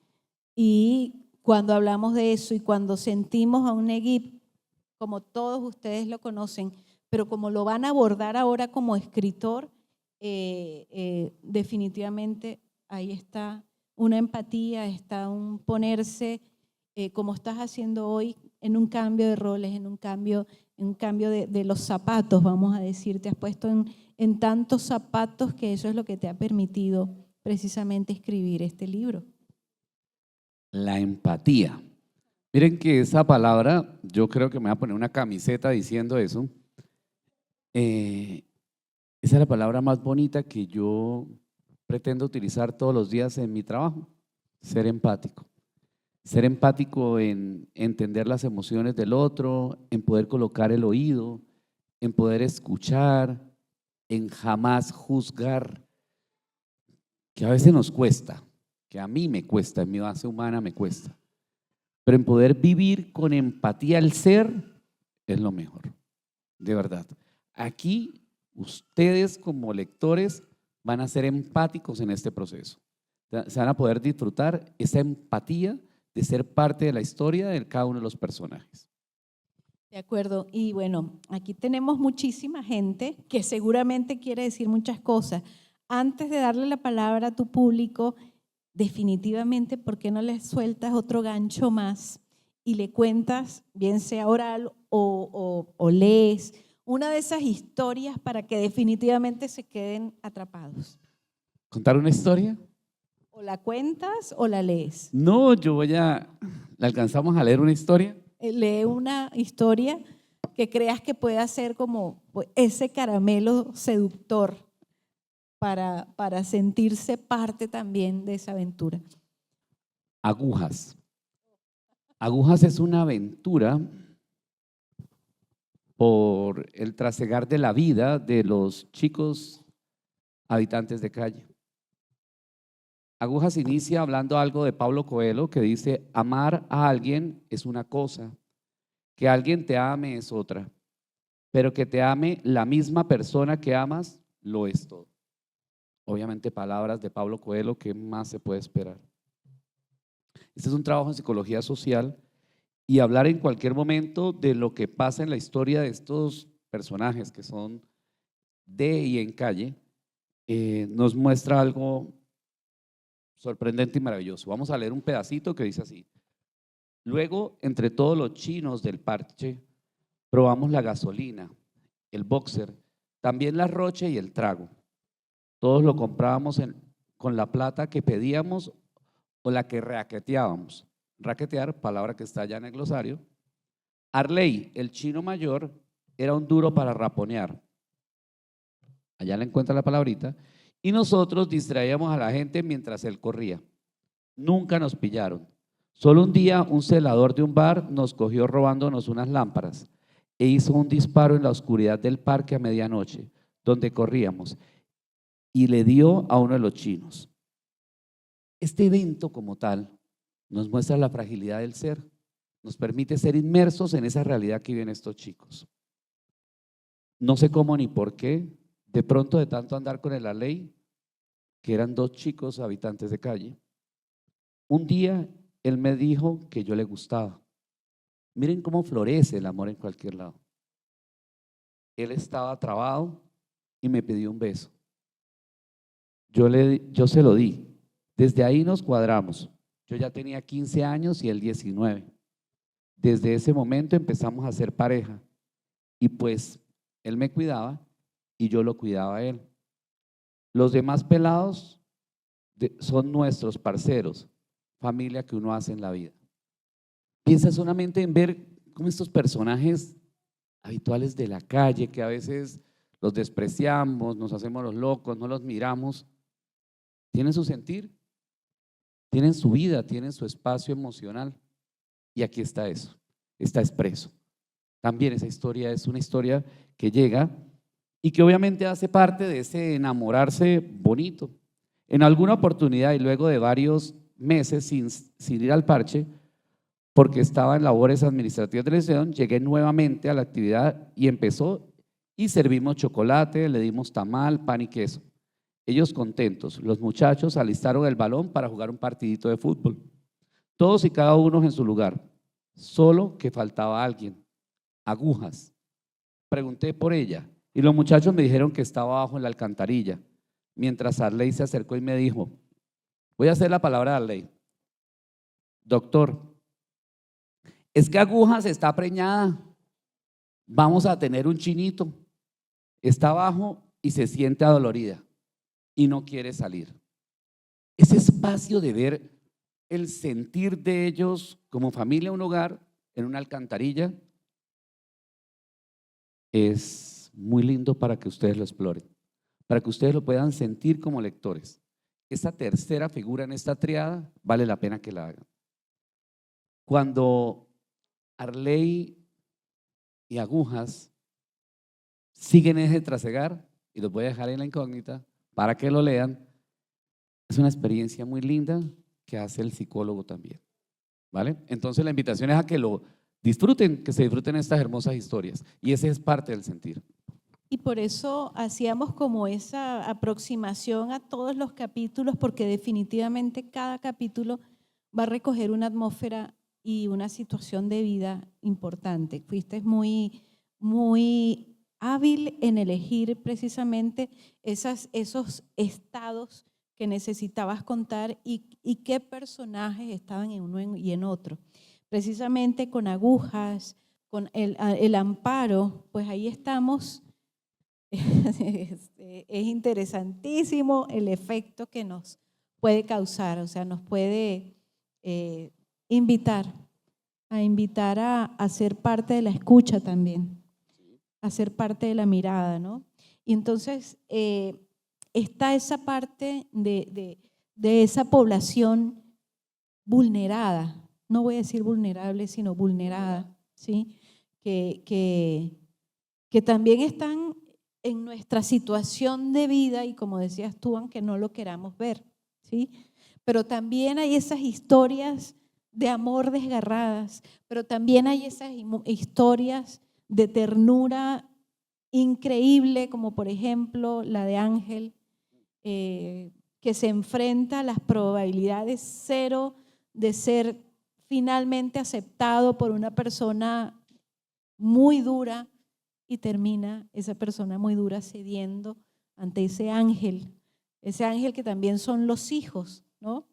Speaker 1: Y cuando hablamos de eso y cuando sentimos a un Neguib, como todos ustedes lo conocen, pero como lo van a abordar ahora como escritor, definitivamente ahí está una empatía, está un ponerse, como estás haciendo hoy, en un cambio de roles, en un cambio de los zapatos, vamos a decir. Te has puesto en tantos zapatos que eso es lo que te ha permitido precisamente escribir este libro.
Speaker 2: La empatía. Miren que esa palabra, yo creo que me voy a poner una camiseta diciendo eso. Esa es la palabra más bonita que yo pretendo utilizar todos los días en mi trabajo, ser empático. Ser empático en entender las emociones del otro, en poder colocar el oído, en poder escuchar, en jamás juzgar, que a veces nos cuesta, que a mí me cuesta, en mi base humana me cuesta, pero en poder vivir con empatía al ser es lo mejor, de verdad. Aquí ustedes como lectores van a ser empáticos en este proceso, se van a poder disfrutar esa empatía de ser parte de la historia de cada uno de los personajes.
Speaker 1: De acuerdo, y bueno, aquí tenemos muchísima gente que seguramente quiere decir muchas cosas. Antes de darle la palabra a tu público, definitivamente, ¿por qué no le sueltas otro gancho más y le cuentas, bien sea oral o lees, una de esas historias para que definitivamente se queden atrapados?
Speaker 2: ¿Contar una historia?
Speaker 1: ¿O la cuentas o la lees?
Speaker 2: No, ¿le alcanzamos a leer una historia?
Speaker 1: Lee una historia que creas que pueda ser como ese caramelo seductor para sentirse parte también de esa aventura.
Speaker 2: Agujas. Agujas es una aventura por el trasegar de la vida de los chicos habitantes de calle. Agujas inicia hablando algo de Paulo Coelho que dice: amar a alguien es una cosa, que alguien te ame es otra, pero que te ame la misma persona que amas lo es todo. Obviamente palabras de Paulo Coelho, ¿qué más se puede esperar? Este es un trabajo en psicología social y hablar en cualquier momento de lo que pasa en la historia de estos personajes que son de y en calle, nos muestra algo sorprendente y maravilloso. Vamos a leer un pedacito que dice así: luego, entre todos los chinos del parche, probamos la gasolina, el boxer, también la roche y el trago. Todos lo comprábamos con la plata que pedíamos o la que raqueteábamos. Raquetear, palabra que está allá en el glosario. Arley, el chino mayor, era un duro para raponear. Allá le encuentra la palabrita. Y nosotros distraíamos a la gente mientras él corría. Nunca nos pillaron. Solo un día un celador de un bar nos cogió robándonos unas lámparas e hizo un disparo en la oscuridad del parque a medianoche, donde corríamos, y le dio a uno de los chinos. Este evento como tal nos muestra la fragilidad del ser, nos permite ser inmersos en esa realidad que viven estos chicos. No sé cómo ni por qué, de pronto de tanto andar con el Arley, que eran 2 chicos habitantes de calle, un día él me dijo que yo le gustaba. Miren cómo florece el amor en cualquier lado. Él estaba trabado y me pidió un beso. Yo se lo di. Desde ahí nos cuadramos. Yo ya tenía 15 años y él 19. Desde ese momento empezamos a ser pareja. Y pues él me cuidaba y yo lo cuidaba a él. Los demás pelados son nuestros parceros, familia que uno hace en la vida. Piensa solamente en ver cómo estos personajes habituales de la calle, que a veces los despreciamos, nos hacemos los locos, no los miramos, tienen su sentir, tienen su vida, tienen su espacio emocional. Y aquí está eso, está expreso. También esa historia es una historia que llega y que obviamente hace parte de ese enamorarse bonito. En alguna oportunidad y luego de varios meses sin ir al parche, porque estaba en labores administrativas de la institución, llegué nuevamente a la actividad y empezó y servimos chocolate, le dimos tamal, pan y queso. Ellos contentos, los muchachos alistaron el balón para jugar un partidito de fútbol. Todos y cada uno en su lugar, solo que faltaba alguien, Agujas. Pregunté por ella y los muchachos me dijeron que estaba abajo en la alcantarilla, mientras Arley se acercó y me dijo, voy a hacer la palabra de Arley. Doctor, es que Agujas está preñada, vamos a tener un chinito, está abajo y se siente adolorida y no quiere salir. Ese espacio de ver el sentir de ellos como familia, un hogar, en una alcantarilla, es muy lindo para que ustedes lo exploren, para que ustedes lo puedan sentir como lectores. Esta tercera figura en esta triada vale la pena que la hagan. Cuando Arley y Agujas siguen ese trasegar, y los voy a dejar en la incógnita para que lo lean, es una experiencia muy linda que hace el psicólogo también, ¿vale? Entonces la invitación es a que lo disfruten, que se disfruten estas hermosas historias, y ese es parte del sentir.
Speaker 1: Y por eso hacíamos como esa aproximación a todos los capítulos, porque definitivamente cada capítulo va a recoger una atmósfera y una situación de vida importante. Fuiste muy, muy hábil en elegir precisamente esos estados que necesitabas contar y qué personajes estaban en uno y en otro. Precisamente con Agujas, con el Amparo, pues ahí estamos. Es interesantísimo el efecto que nos puede causar, o sea, nos puede invitar a ser parte de la escucha también, a ser parte de la mirada, ¿no? Y entonces está esa parte de esa población vulnerada, no voy a decir vulnerable, sino vulnerada, ¿sí? Que también están en nuestra situación de vida y, como decías tú, aunque no lo queramos ver, ¿sí? Pero también hay esas historias de amor desgarradas, pero también hay esas historias de ternura increíble, como por ejemplo la de Ángel, que se enfrenta a las probabilidades cero de ser finalmente aceptado por una persona muy dura, y termina esa persona muy dura cediendo ante ese ángel que también son los hijos, ¿no?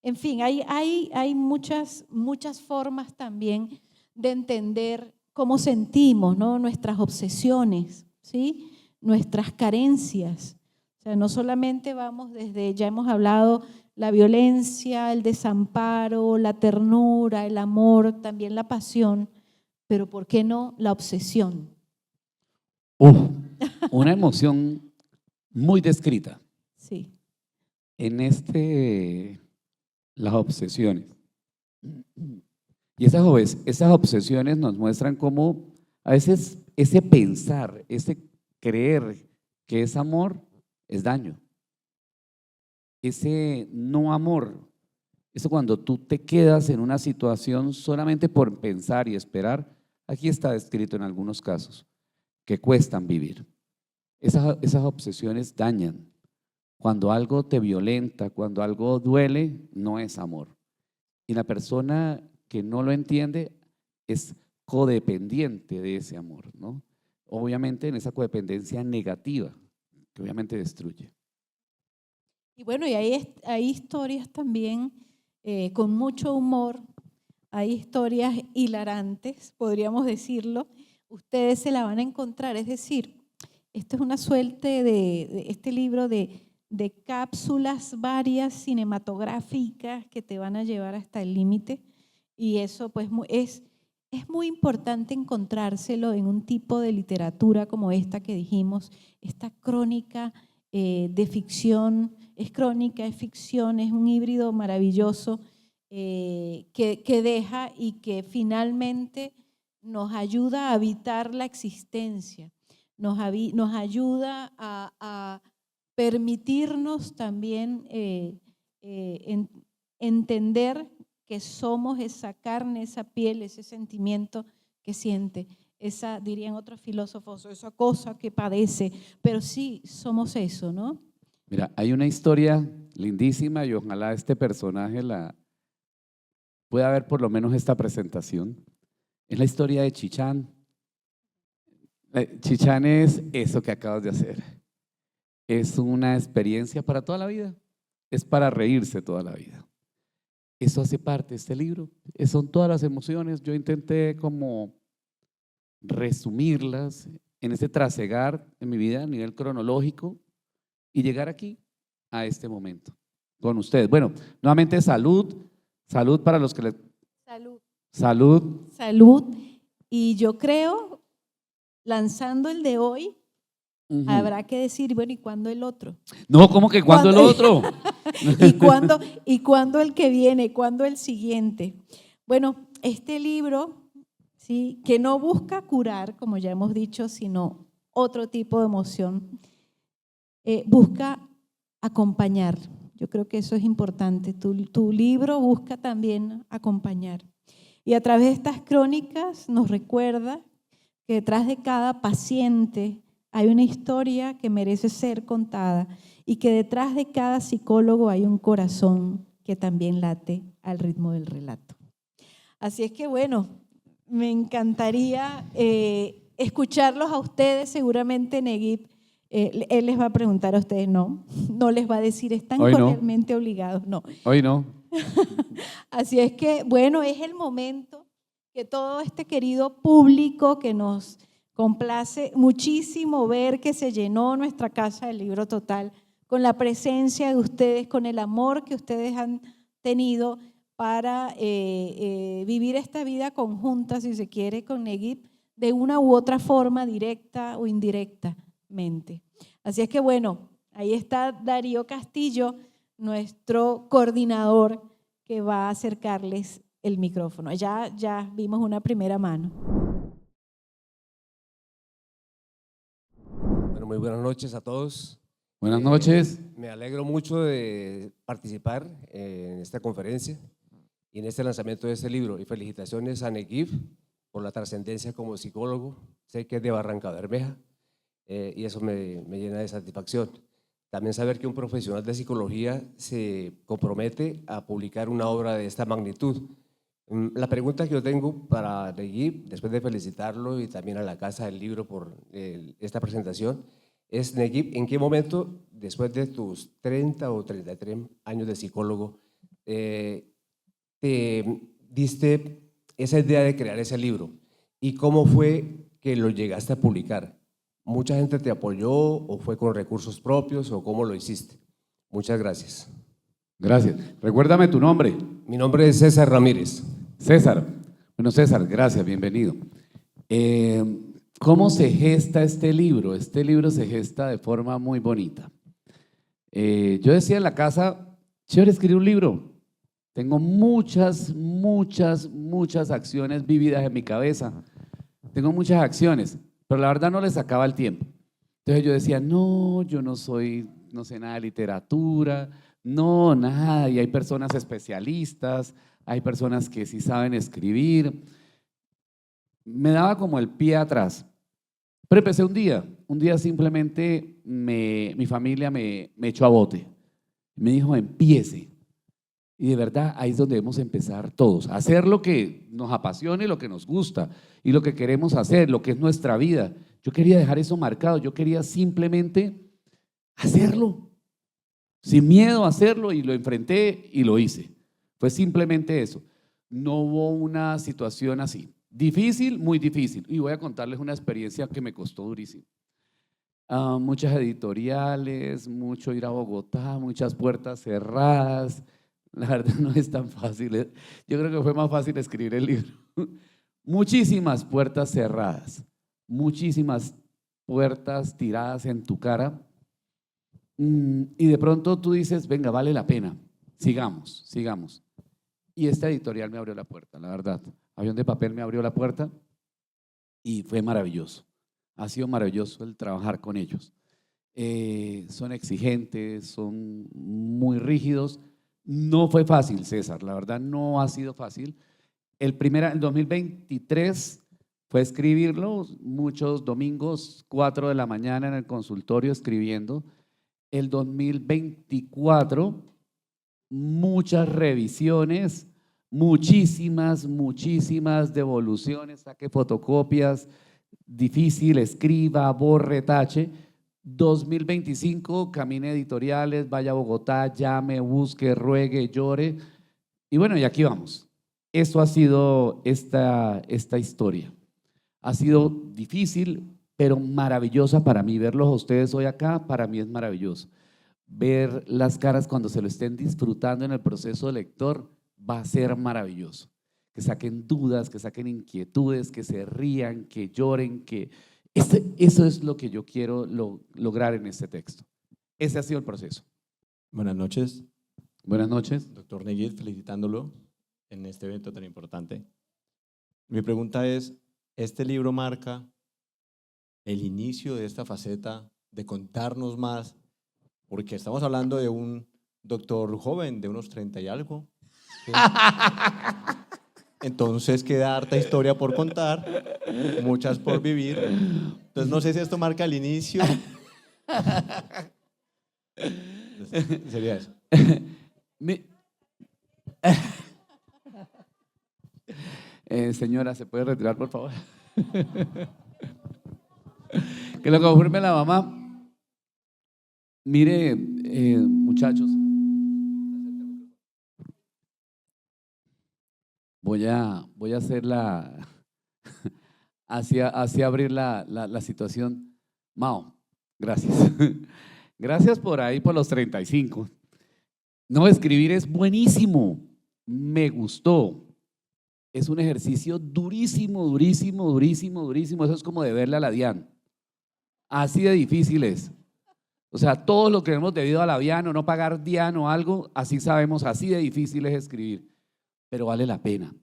Speaker 1: En fin, hay muchas formas también de entender cómo sentimos, ¿no? Nuestras obsesiones, ¿sí? nuestras carencias. O sea, no solamente vamos desde, ya hemos hablado, la violencia, el desamparo, la ternura, el amor, también la pasión, pero ¿por qué no la obsesión?
Speaker 2: Uf, una emoción muy descrita
Speaker 1: Sí,
Speaker 2: en las obsesiones. Y esas obsesiones nos muestran cómo a veces ese pensar, ese creer que es amor, es daño. Ese no amor, eso cuando tú te quedas en una situación solamente por pensar y esperar, aquí está descrito en algunos casos, que cuestan vivir. Esas obsesiones dañan. Cuando algo te violenta, cuando algo duele, no es amor. Y la persona que no lo entiende es codependiente de ese amor, ¿no? Obviamente en esa codependencia negativa, que obviamente destruye.
Speaker 1: y bueno, y hay historias también con mucho humor, hay historias hilarantes, podríamos decirlo, ustedes se la van a encontrar, es decir, esto es una suerte de este libro de cápsulas varias cinematográficas que te van a llevar hasta el límite, y eso pues es muy importante encontrárselo en un tipo de literatura como esta que dijimos, esta crónica de ficción, es crónica, es ficción, es un híbrido maravilloso que deja y que finalmente nos ayuda a habitar la existencia, nos ayuda a permitirnos también entender que somos esa carne, esa piel, ese sentimiento que siente, esa, dirían otros filósofos, esa cosa que padece, pero sí somos eso, ¿no?
Speaker 2: Mira, hay una historia lindísima y ojalá este personaje la pueda ver por lo menos esta presentación. Es la historia de Chichán. Chichán es eso que acabas de hacer. Es una experiencia para toda la vida. Es para reírse toda la vida. Eso hace parte de este libro. Son todas las emociones. Yo intenté como resumirlas en ese trasegar en mi vida a nivel cronológico y llegar aquí a este momento con ustedes. Bueno, nuevamente salud, salud para los que les...
Speaker 1: Salud.
Speaker 2: Salud.
Speaker 1: Salud. Y yo creo, lanzando el de hoy, habrá que decir, bueno, ¿y cuándo el otro?
Speaker 2: No, ¿cómo que cuándo el otro?
Speaker 1: ¿Y cuándo el que viene? ¿Cuándo el siguiente? Bueno, este libro, ¿sí?, que no busca curar, como ya hemos dicho, sino otro tipo de emoción, busca acompañar. Yo creo que eso es importante. Tu libro busca también acompañar. Y a través de estas crónicas nos recuerda que detrás de cada paciente hay una historia que merece ser contada y que detrás de cada psicólogo hay un corazón que también late al ritmo del relato. Así es que bueno, me encantaría escucharlos a ustedes. Seguramente Neguib, él les va a preguntar a ustedes, no les va a decir, están
Speaker 2: Hoy no.
Speaker 1: cordialmente obligados, no.
Speaker 2: Hoy no.
Speaker 1: Así es que bueno, es el momento que todo este querido público que nos complace muchísimo ver que se llenó nuestra casa del Libro Total con la presencia de ustedes, con el amor que ustedes han tenido para vivir esta vida conjunta, si se quiere, con Neguib, de una u otra forma, directa o indirectamente. Así es que bueno, ahí está Darío Castillo, nuestro coordinador, que va a acercarles el micrófono. Ya vimos una primera mano.
Speaker 3: Bueno, muy buenas noches a todos.
Speaker 2: Buenas noches.
Speaker 3: Me alegro mucho de participar en esta conferencia y en este lanzamiento de este libro. Y felicitaciones a Neguib por la trascendencia como psicólogo. Sé que es de Barranca Bermeja y eso me llena de satisfacción. También saber que un profesional de psicología se compromete a publicar una obra de esta magnitud. La pregunta que yo tengo para Neguib, después de felicitarlo y también a la Casa del Libro por esta presentación, es, Neguib, ¿en qué momento, después de tus 30 o 33 años de psicólogo, te diste esa idea de crear ese libro? ¿Y cómo fue que lo llegaste a publicar? ¿Mucha gente te apoyó o fue con recursos propios o cómo lo hiciste? Muchas gracias.
Speaker 2: Gracias. Recuérdame tu nombre.
Speaker 3: Mi nombre es César Ramírez.
Speaker 2: César. Bueno, César, gracias, bienvenido. ¿Cómo se gesta este libro? Este libro se gesta de forma muy bonita. Yo decía en la casa, chévere escribir un libro. Tengo muchas acciones vividas en mi cabeza. Tengo muchas acciones, pero la verdad no le sacaba el tiempo. Entonces yo decía, no, yo no sé nada de literatura, no, nada. Y hay personas especialistas, hay personas que sí saben escribir. Me daba como el pie atrás. Pero empecé un día simplemente mi familia me echó a bote. Me dijo, empiece. Y de verdad ahí es donde debemos empezar todos, a hacer lo que nos apasione, lo que nos gusta y lo que queremos hacer, lo que es nuestra vida. Yo quería dejar eso marcado, yo quería simplemente hacerlo, sin miedo a hacerlo, y lo enfrenté y lo hice. Fue simplemente eso. No hubo una situación así. Difícil, muy difícil. Y voy a contarles una experiencia que me costó durísimo. Muchas editoriales, mucho ir a Bogotá, muchas puertas cerradas. La verdad no es tan fácil. Yo creo que fue más fácil escribir el libro. Muchísimas puertas cerradas, muchísimas puertas tiradas en tu cara. Y de pronto tú dices, venga, vale la pena, sigamos, sigamos. Y esta editorial me abrió la puerta, la verdad. Avión de Papel me abrió la puerta y fue maravilloso. Ha sido maravilloso el trabajar con ellos. Son exigentes, son muy rígidos. No fue fácil, César, la verdad no ha sido fácil. El 2023 fue escribirlo, muchos domingos, 4 de la mañana en el consultorio escribiendo. El 2024, muchas revisiones, muchísimas devoluciones, saque fotocopias, difícil, escriba, borre, tache. 2025, camine editoriales, vaya a Bogotá, llame, busque, ruegue, llore. Y bueno, y aquí vamos. Eso ha sido esta historia. Ha sido difícil, pero maravillosa para mí. Verlos a ustedes hoy acá, para mí es maravilloso. Ver las caras cuando se lo estén disfrutando en el proceso de lector, va a ser maravilloso. Que saquen dudas, que saquen inquietudes, que se rían, que lloren, que… Eso es lo que yo quiero lograr en este texto. Ese ha sido el proceso.
Speaker 4: Buenas noches.
Speaker 2: Buenas noches.
Speaker 4: Doctor Neguit, felicitándolo en este evento tan importante. Mi pregunta es, ¿este libro marca el inicio de esta faceta de contarnos más? Porque estamos hablando de un doctor joven de unos 30 y algo. ¿Sí? Entonces queda harta historia por contar, muchas por vivir. Entonces no sé si esto marca el inicio. Sería eso.
Speaker 2: Señora, ¿se puede retirar, por favor? Que lo confirme la mamá. Mire, muchachos, voy a hacer hacia abrir la situación. Mao, gracias. Gracias por ahí, por los 35. No, escribir es buenísimo, me gustó. Es un ejercicio durísimo. Eso es como deberle a la DIAN. Así de difícil es. O sea, todo lo que hemos debido a la DIAN o no pagar DIAN o algo, así sabemos, así de difícil es escribir. Pero vale la pena.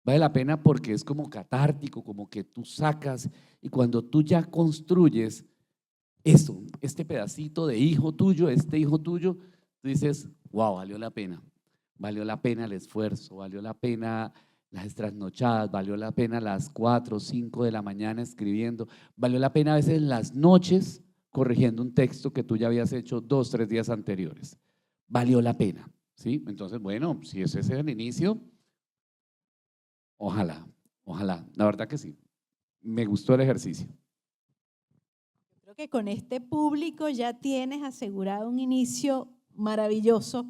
Speaker 2: Vale la pena porque es como catártico, como que tú sacas, y cuando tú ya construyes eso, este pedacito de hijo tuyo, tú dices, wow, valió la pena el esfuerzo, valió la pena las trasnochadas, valió la pena las 4 o 5 de la mañana escribiendo, valió la pena a veces las noches corrigiendo un texto que tú ya habías hecho 2 o 3 días anteriores. Valió la pena, ¿sí? Entonces, bueno, si ese es el inicio, ojalá, la verdad que sí. Me gustó el ejercicio.
Speaker 1: Creo que con este público ya tienes asegurado un inicio maravilloso,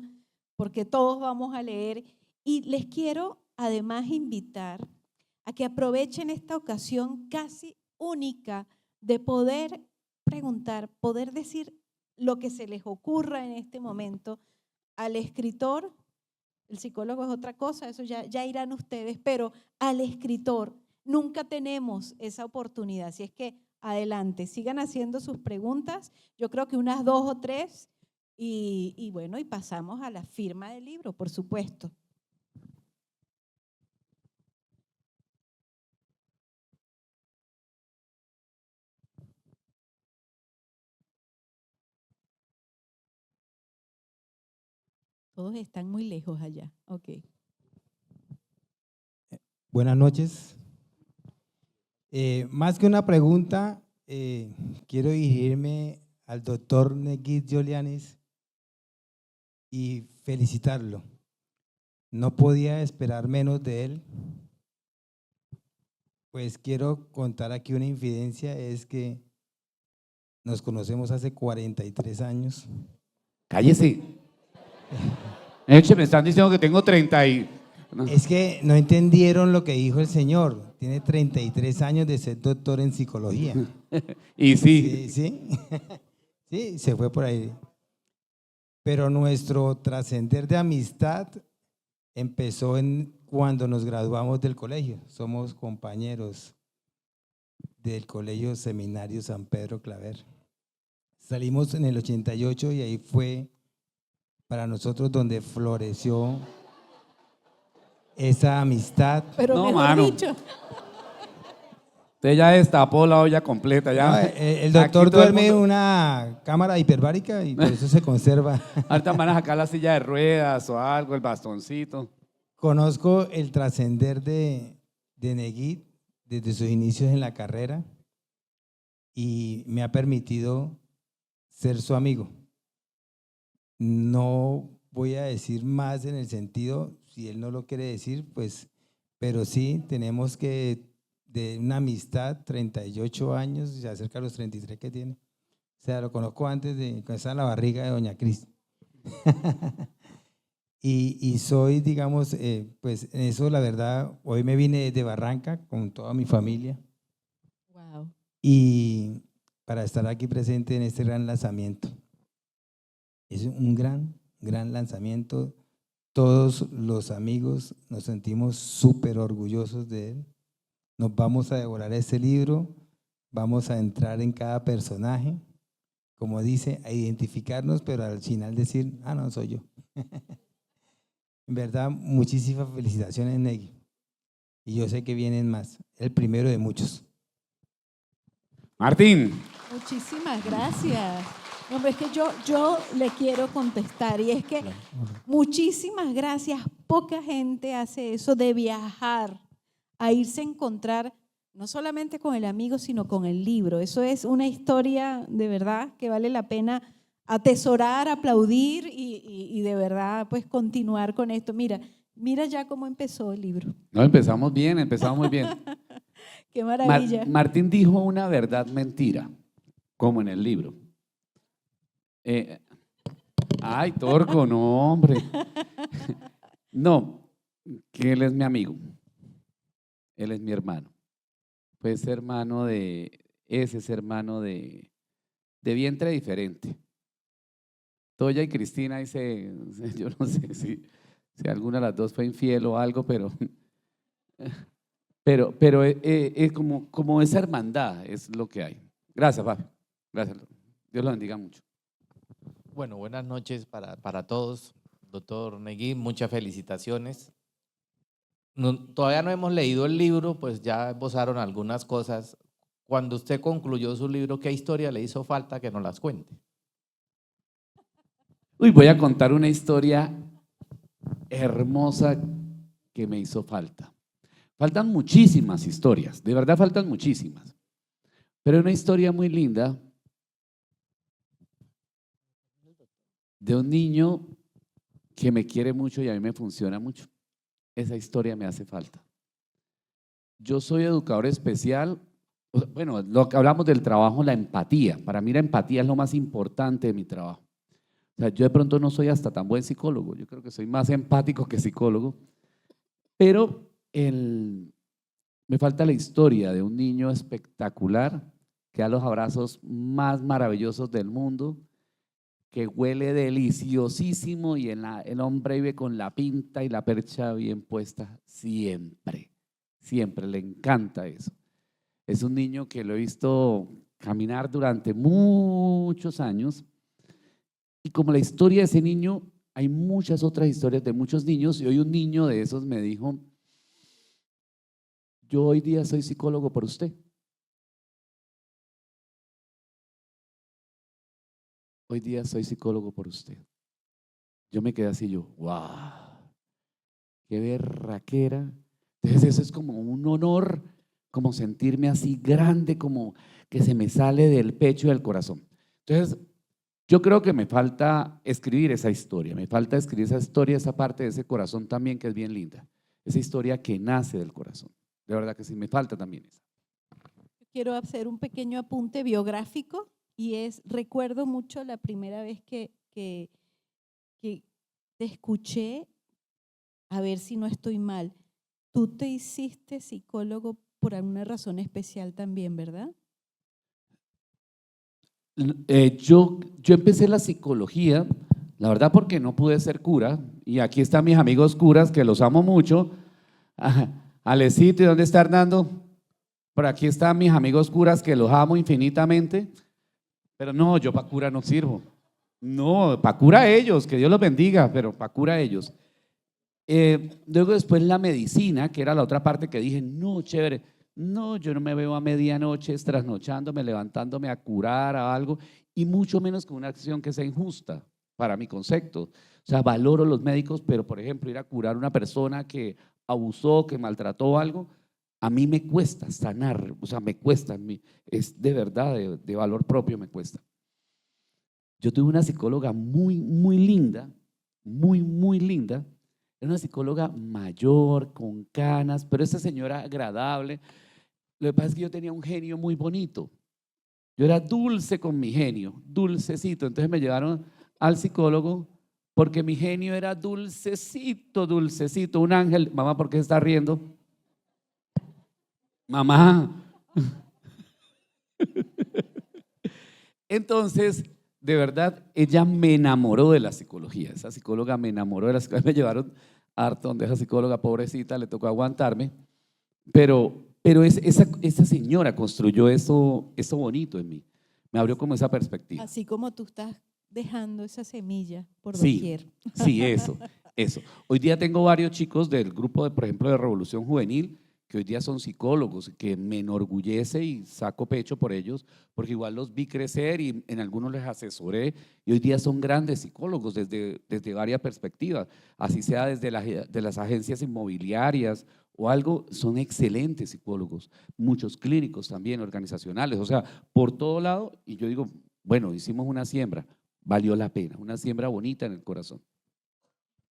Speaker 1: porque todos vamos a leer. Y les quiero además invitar a que aprovechen esta ocasión casi única de poder preguntar, poder decir lo que se les ocurra en este momento al escritor. El psicólogo es otra cosa, eso ya irán ustedes, pero al escritor nunca tenemos esa oportunidad. Así es que adelante, sigan haciendo sus preguntas, yo creo que unas 2 o 3 y bueno, y pasamos a la firma del libro, por supuesto. Todos están muy lejos allá, ok.
Speaker 5: Buenas noches. Más que una pregunta, quiero dirigirme al doctor Neguit Giulianis y felicitarlo. No podía esperar menos de él. Pues quiero contar aquí una infidencia, es que nos conocemos hace 43 años.
Speaker 2: Cállese. Eche, me están diciendo que tengo 30 y… no.
Speaker 5: Es que no entendieron lo que dijo el señor. Tiene 33 años de ser doctor en psicología.
Speaker 2: Y sí,
Speaker 5: Sí, sí, se fue por ahí. Pero nuestro trascender de amistad empezó cuando nos graduamos del colegio. Somos compañeros del Colegio Seminario San Pedro Claver. Salimos en el 88 y ahí fue para nosotros donde floreció esa amistad.
Speaker 1: Pero
Speaker 2: No,
Speaker 1: mejor
Speaker 2: mano.
Speaker 1: dicho,
Speaker 2: usted ya destapó la olla completa. Ya.
Speaker 5: No, el doctor
Speaker 2: Aquí todo el
Speaker 5: duerme en
Speaker 2: mundo…
Speaker 5: una cámara hiperbárica y por eso se conserva.
Speaker 2: Ahorita van a sacar la silla de ruedas o algo, el bastoncito.
Speaker 5: Conozco el trascender de Neguit desde sus inicios en la carrera y me ha permitido ser su amigo. No voy a decir más en el sentido, si él no lo quiere decir, pues, pero sí tenemos que, de una amistad, 38 años, se acerca a los 33 que tiene. O sea, lo conozco antes de cuando estaba en la barriga de doña Cris. Y soy, digamos, pues en eso la verdad, hoy me vine de Barranca con toda mi familia
Speaker 1: wow.
Speaker 5: y para estar aquí presente en este gran lanzamiento. Es un gran lanzamiento. Todos los amigos nos sentimos súper orgullosos de él. Nos vamos a devorar ese libro, vamos a entrar en cada personaje, como dice, a identificarnos, pero al final decir, ah, no, soy yo. En verdad, muchísimas felicitaciones, Negui. Y yo sé que vienen más, el primero de muchos.
Speaker 2: Martín,
Speaker 1: Muchísimas gracias. No, pero es que yo le quiero contestar y es que muchísimas gracias. Poca gente hace eso de viajar, a irse a encontrar no solamente con el amigo, sino con el libro. Eso es una historia de verdad que vale la pena atesorar, aplaudir y de verdad pues continuar con esto. Mira ya cómo empezó el libro.
Speaker 2: no, empezamos bien, empezamos muy bien.
Speaker 1: Qué maravilla.
Speaker 2: Martín dijo una verdad mentira, como en el libro. Ay, Torco, no, hombre. No, que él es mi amigo. Él es mi hermano. Pues hermano ese es hermano de vientre diferente. Toya y Cristina dice, yo no sé si alguna de las dos fue infiel o algo, pero es como esa hermandad es lo que hay. Gracias, papi. Gracias. Dios lo bendiga mucho.
Speaker 6: Bueno, buenas noches para todos. Doctor Neguí, muchas felicitaciones. Todavía no hemos leído el libro, pues ya esbozaron algunas cosas. Cuando usted concluyó su libro, ¿qué historia le hizo falta que nos las cuente?
Speaker 2: Uy, voy a contar una historia hermosa que me hizo falta. Faltan muchísimas historias, de verdad faltan muchísimas. Pero una historia muy linda de un niño que me quiere mucho y a mí me funciona mucho. Esa historia me hace falta. Yo soy educador especial. Bueno, lo que hablamos del trabajo, la empatía. Para mí la empatía es lo más importante de mi trabajo. O sea, yo de pronto no soy hasta tan buen psicólogo. Yo creo que soy más empático que psicólogo. Pero me falta la historia de un niño espectacular que da los abrazos más maravillosos del mundo, que huele deliciosísimo y el hombre vive con la pinta y la percha bien puesta siempre, siempre, le encanta eso. Es un niño que lo he visto caminar durante muchos años y como la historia de ese niño, hay muchas otras historias de muchos niños y hoy un niño de esos me dijo, yo hoy día soy psicólogo por usted. Hoy día soy psicólogo por usted. Yo me quedé así, yo, wow, qué berraquera. Entonces eso es como un honor, como sentirme así grande, como que se me sale del pecho y del corazón. Entonces, yo creo que me falta escribir esa historia, me falta escribir esa historia, esa parte de ese corazón también que es bien linda, esa historia que nace del corazón. De verdad que sí, me falta también esa.
Speaker 1: Quiero hacer un pequeño apunte biográfico y recuerdo mucho la primera vez que te escuché, a ver si no estoy mal. Tú te hiciste psicólogo por alguna razón especial también, ¿verdad?
Speaker 2: Yo empecé la psicología, la verdad porque no pude ser cura, y aquí están mis amigos curas que los amo mucho. Alecito, ¿y dónde está Hernando? Por aquí están mis amigos curas que los amo infinitamente, pero no, yo para cura no sirvo. No, para cura ellos, que Dios los bendiga, pero para cura ellos. Luego después la medicina, que era la otra parte que dije, no, chévere, no, yo no me veo a medianoche trasnochándome, levantándome a curar a algo, y mucho menos con una acción que sea injusta, para mi concepto. O sea, valoro los médicos, pero por ejemplo, ir a curar a una persona que abusó, que maltrató algo, a mí me cuesta sanar, o sea, me cuesta, es de verdad, de valor propio me cuesta. Yo tuve una psicóloga muy, muy linda, muy, muy linda. Era una psicóloga mayor, con canas, pero esa señora agradable. Lo que pasa es que yo tenía un genio muy bonito. Yo era dulce con mi genio, dulcecito. Entonces me llevaron al psicólogo porque mi genio era dulcecito, dulcecito, un ángel. Mamá, ¿por qué se está riendo? Mamá. Entonces, de verdad, ella me enamoró de la psicología. Esa psicóloga me enamoró de la psicología. Me llevaron harto donde esa psicóloga, pobrecita, le tocó aguantarme. Pero esa señora construyó eso bonito en mí. Me abrió como esa perspectiva.
Speaker 1: Así como tú estás dejando esa semilla por
Speaker 2: Sí,
Speaker 1: doquier.
Speaker 2: sí, eso. Hoy día tengo varios chicos del grupo, por ejemplo, de Revolución Juvenil, que hoy día son psicólogos, que me enorgullece y saco pecho por ellos, porque igual los vi crecer y en algunos les asesoré y hoy día son grandes psicólogos desde varias perspectivas, así sea desde de las agencias inmobiliarias o algo, son excelentes psicólogos, muchos clínicos también, organizacionales, o sea, por todo lado, y yo digo, bueno, hicimos una siembra, valió la pena, una siembra bonita en el corazón.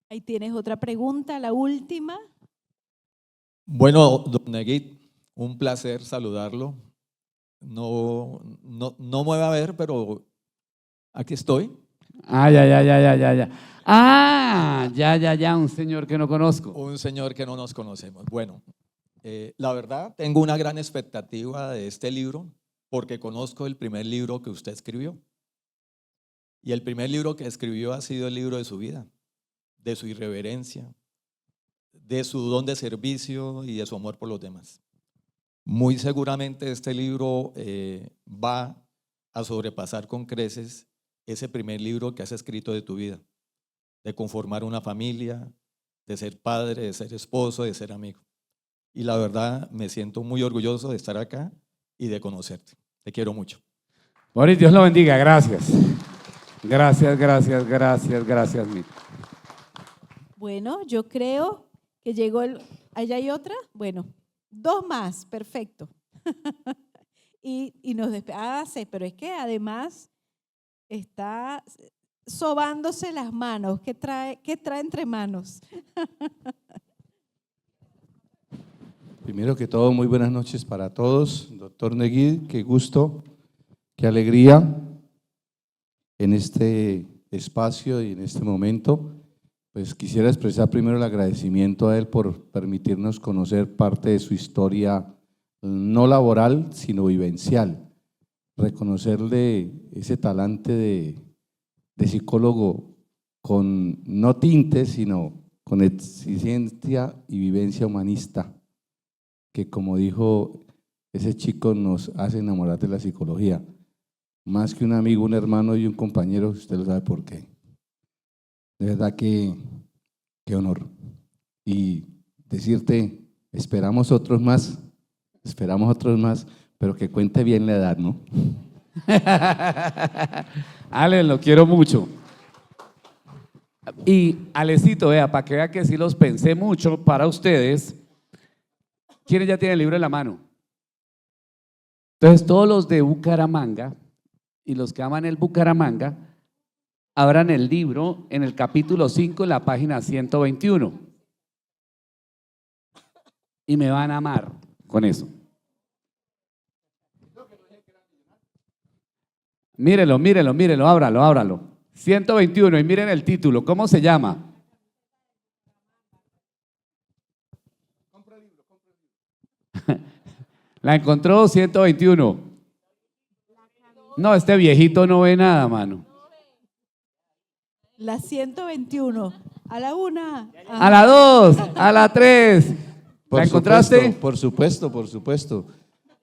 Speaker 1: Ahí tienes otra pregunta, la última.
Speaker 7: Bueno, don Neguit, un placer saludarlo. No me voy a ver, pero aquí estoy.
Speaker 2: Ya, un señor que no conozco.
Speaker 7: Un señor que no nos conocemos. Bueno, la verdad, tengo una gran expectativa de este libro porque conozco el primer libro que usted escribió. Y el primer libro que escribió ha sido el libro de su vida, de su irreverencia, de su don de servicio y de su amor por los demás. Muy seguramente este libro va a sobrepasar con creces ese primer libro que has escrito de tu vida, de conformar una familia, de ser padre, de ser esposo, de ser amigo. Y la verdad me siento muy orgulloso de estar acá y de conocerte. Te quiero mucho.
Speaker 2: Boris, Dios lo bendiga, gracias. Gracias.
Speaker 1: Bueno, yo creo que llegó ¿allá hay otra? Bueno, dos más, perfecto. y nos sí, pero es que además está sobándose las manos. ¿Qué trae entre manos?
Speaker 8: Primero que todo, muy buenas noches para todos. Doctor Neguit, qué gusto, qué alegría en este espacio y en este momento. Pues quisiera expresar primero el agradecimiento a él por permitirnos conocer parte de su historia no laboral, sino vivencial. reconocerle ese talante de psicólogo con no tintes, sino con exigencia y vivencia humanista, que como dijo ese chico nos hace enamorar de la psicología. Más que un amigo, un hermano y un compañero, usted lo sabe por qué. De verdad que qué honor. Y decirte, esperamos otros más, pero que cuente bien la edad, ¿no?
Speaker 2: Ale, lo quiero mucho. Y Alecito, vea, para que vea que sí los pensé mucho para ustedes. ¿Quiénes ya tienen el libro en la mano? Entonces, todos los de Bucaramanga y los que aman el Bucaramanga, abran el libro en el capítulo 5, en la página 121. Y me van a amar con eso. Mírelo, mírelo, mírelo, ábralo, ábralo. 121 y miren el título, ¿cómo se llama? La encontró 121. No, este viejito no ve nada, mano.
Speaker 1: La 121. A la 1.
Speaker 2: A la 2, a la 3. ¿La encontraste?
Speaker 8: Por supuesto, por supuesto.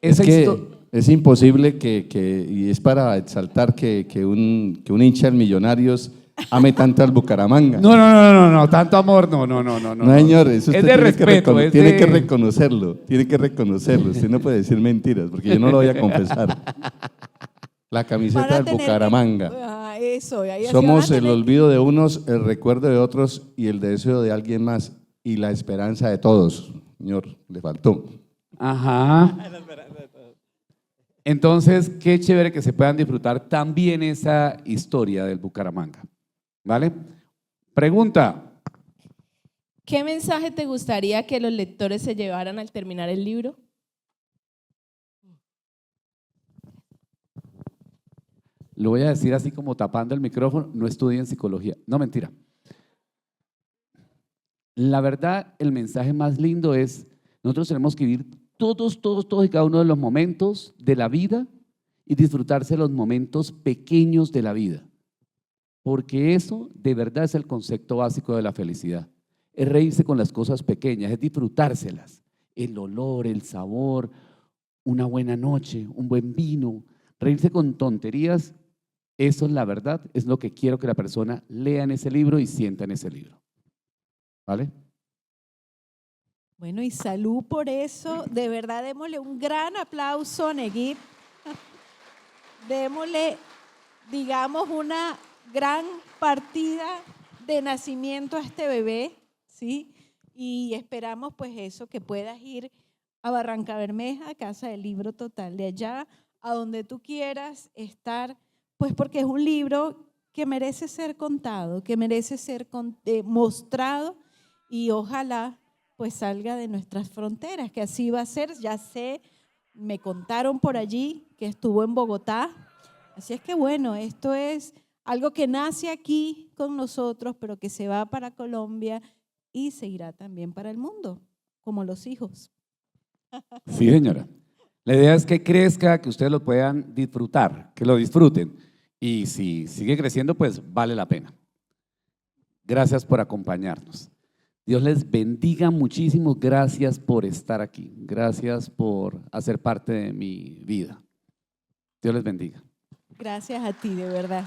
Speaker 2: Esa
Speaker 8: Es que
Speaker 2: histo-
Speaker 8: es imposible y es para exaltar que un hincha del Millonarios ame tanto al Bucaramanga.
Speaker 2: No, no, no, no, no, tanto amor, no, no, no, no.
Speaker 8: No, señor, eso
Speaker 2: Es
Speaker 8: usted
Speaker 2: de
Speaker 8: tiene
Speaker 2: respeto,
Speaker 8: que
Speaker 2: es
Speaker 8: tiene
Speaker 2: de-
Speaker 8: que reconocerlo, tiene que reconocerlo. Usted no puede decir mentiras, porque yo no lo voy a confesar. La camiseta del Bucaramanga.
Speaker 1: Eso, ahí así
Speaker 8: Somos
Speaker 1: van a
Speaker 8: el
Speaker 1: tener-
Speaker 8: olvido de unos, el recuerdo de otros y el deseo de alguien más y la esperanza de todos. Señor, le faltó.
Speaker 2: Ajá. Entonces, qué chévere que se puedan disfrutar también esa historia del Bucaramanga. ¿Vale? Pregunta.
Speaker 9: ¿Qué mensaje te gustaría que los lectores se llevaran al terminar el libro?
Speaker 2: Lo voy a decir así como tapando el micrófono, no estudien psicología. No, mentira. La verdad, el mensaje más lindo es, nosotros tenemos que vivir todos y cada uno de los momentos de la vida y disfrutarse los momentos pequeños de la vida. Porque eso de verdad es el concepto básico de la felicidad. Es reírse con las cosas pequeñas, es disfrutárselas. El olor, el sabor, una buena noche, un buen vino, reírse con tonterías. Eso es la verdad, es lo que quiero que la persona lea en ese libro y sienta en ese libro. ¿Vale?
Speaker 1: Bueno, y salud por eso. De verdad, démosle un gran aplauso a Neguib. Démosle, digamos, una gran partida de nacimiento a este bebé, ¿sí? Y esperamos pues eso, que puedas ir a Barrancabermeja, Casa del Libro Total, de allá a donde tú quieras estar, pues porque es un libro que merece ser contado, que merece ser mostrado y ojalá pues salga de nuestras fronteras, que así va a ser. Ya sé, me contaron por allí que estuvo en Bogotá, así es que bueno, esto es algo que nace aquí con nosotros, pero que se va para Colombia y se irá también para el mundo, como los hijos.
Speaker 2: Sí, señora. La idea es que crezca, que ustedes lo puedan disfrutar, que lo disfruten. Y si sigue creciendo, pues vale la pena. Gracias por acompañarnos. Dios les bendiga muchísimo. Gracias por estar aquí. Gracias por hacer parte de mi vida. Dios les bendiga.
Speaker 1: Gracias a ti, de verdad.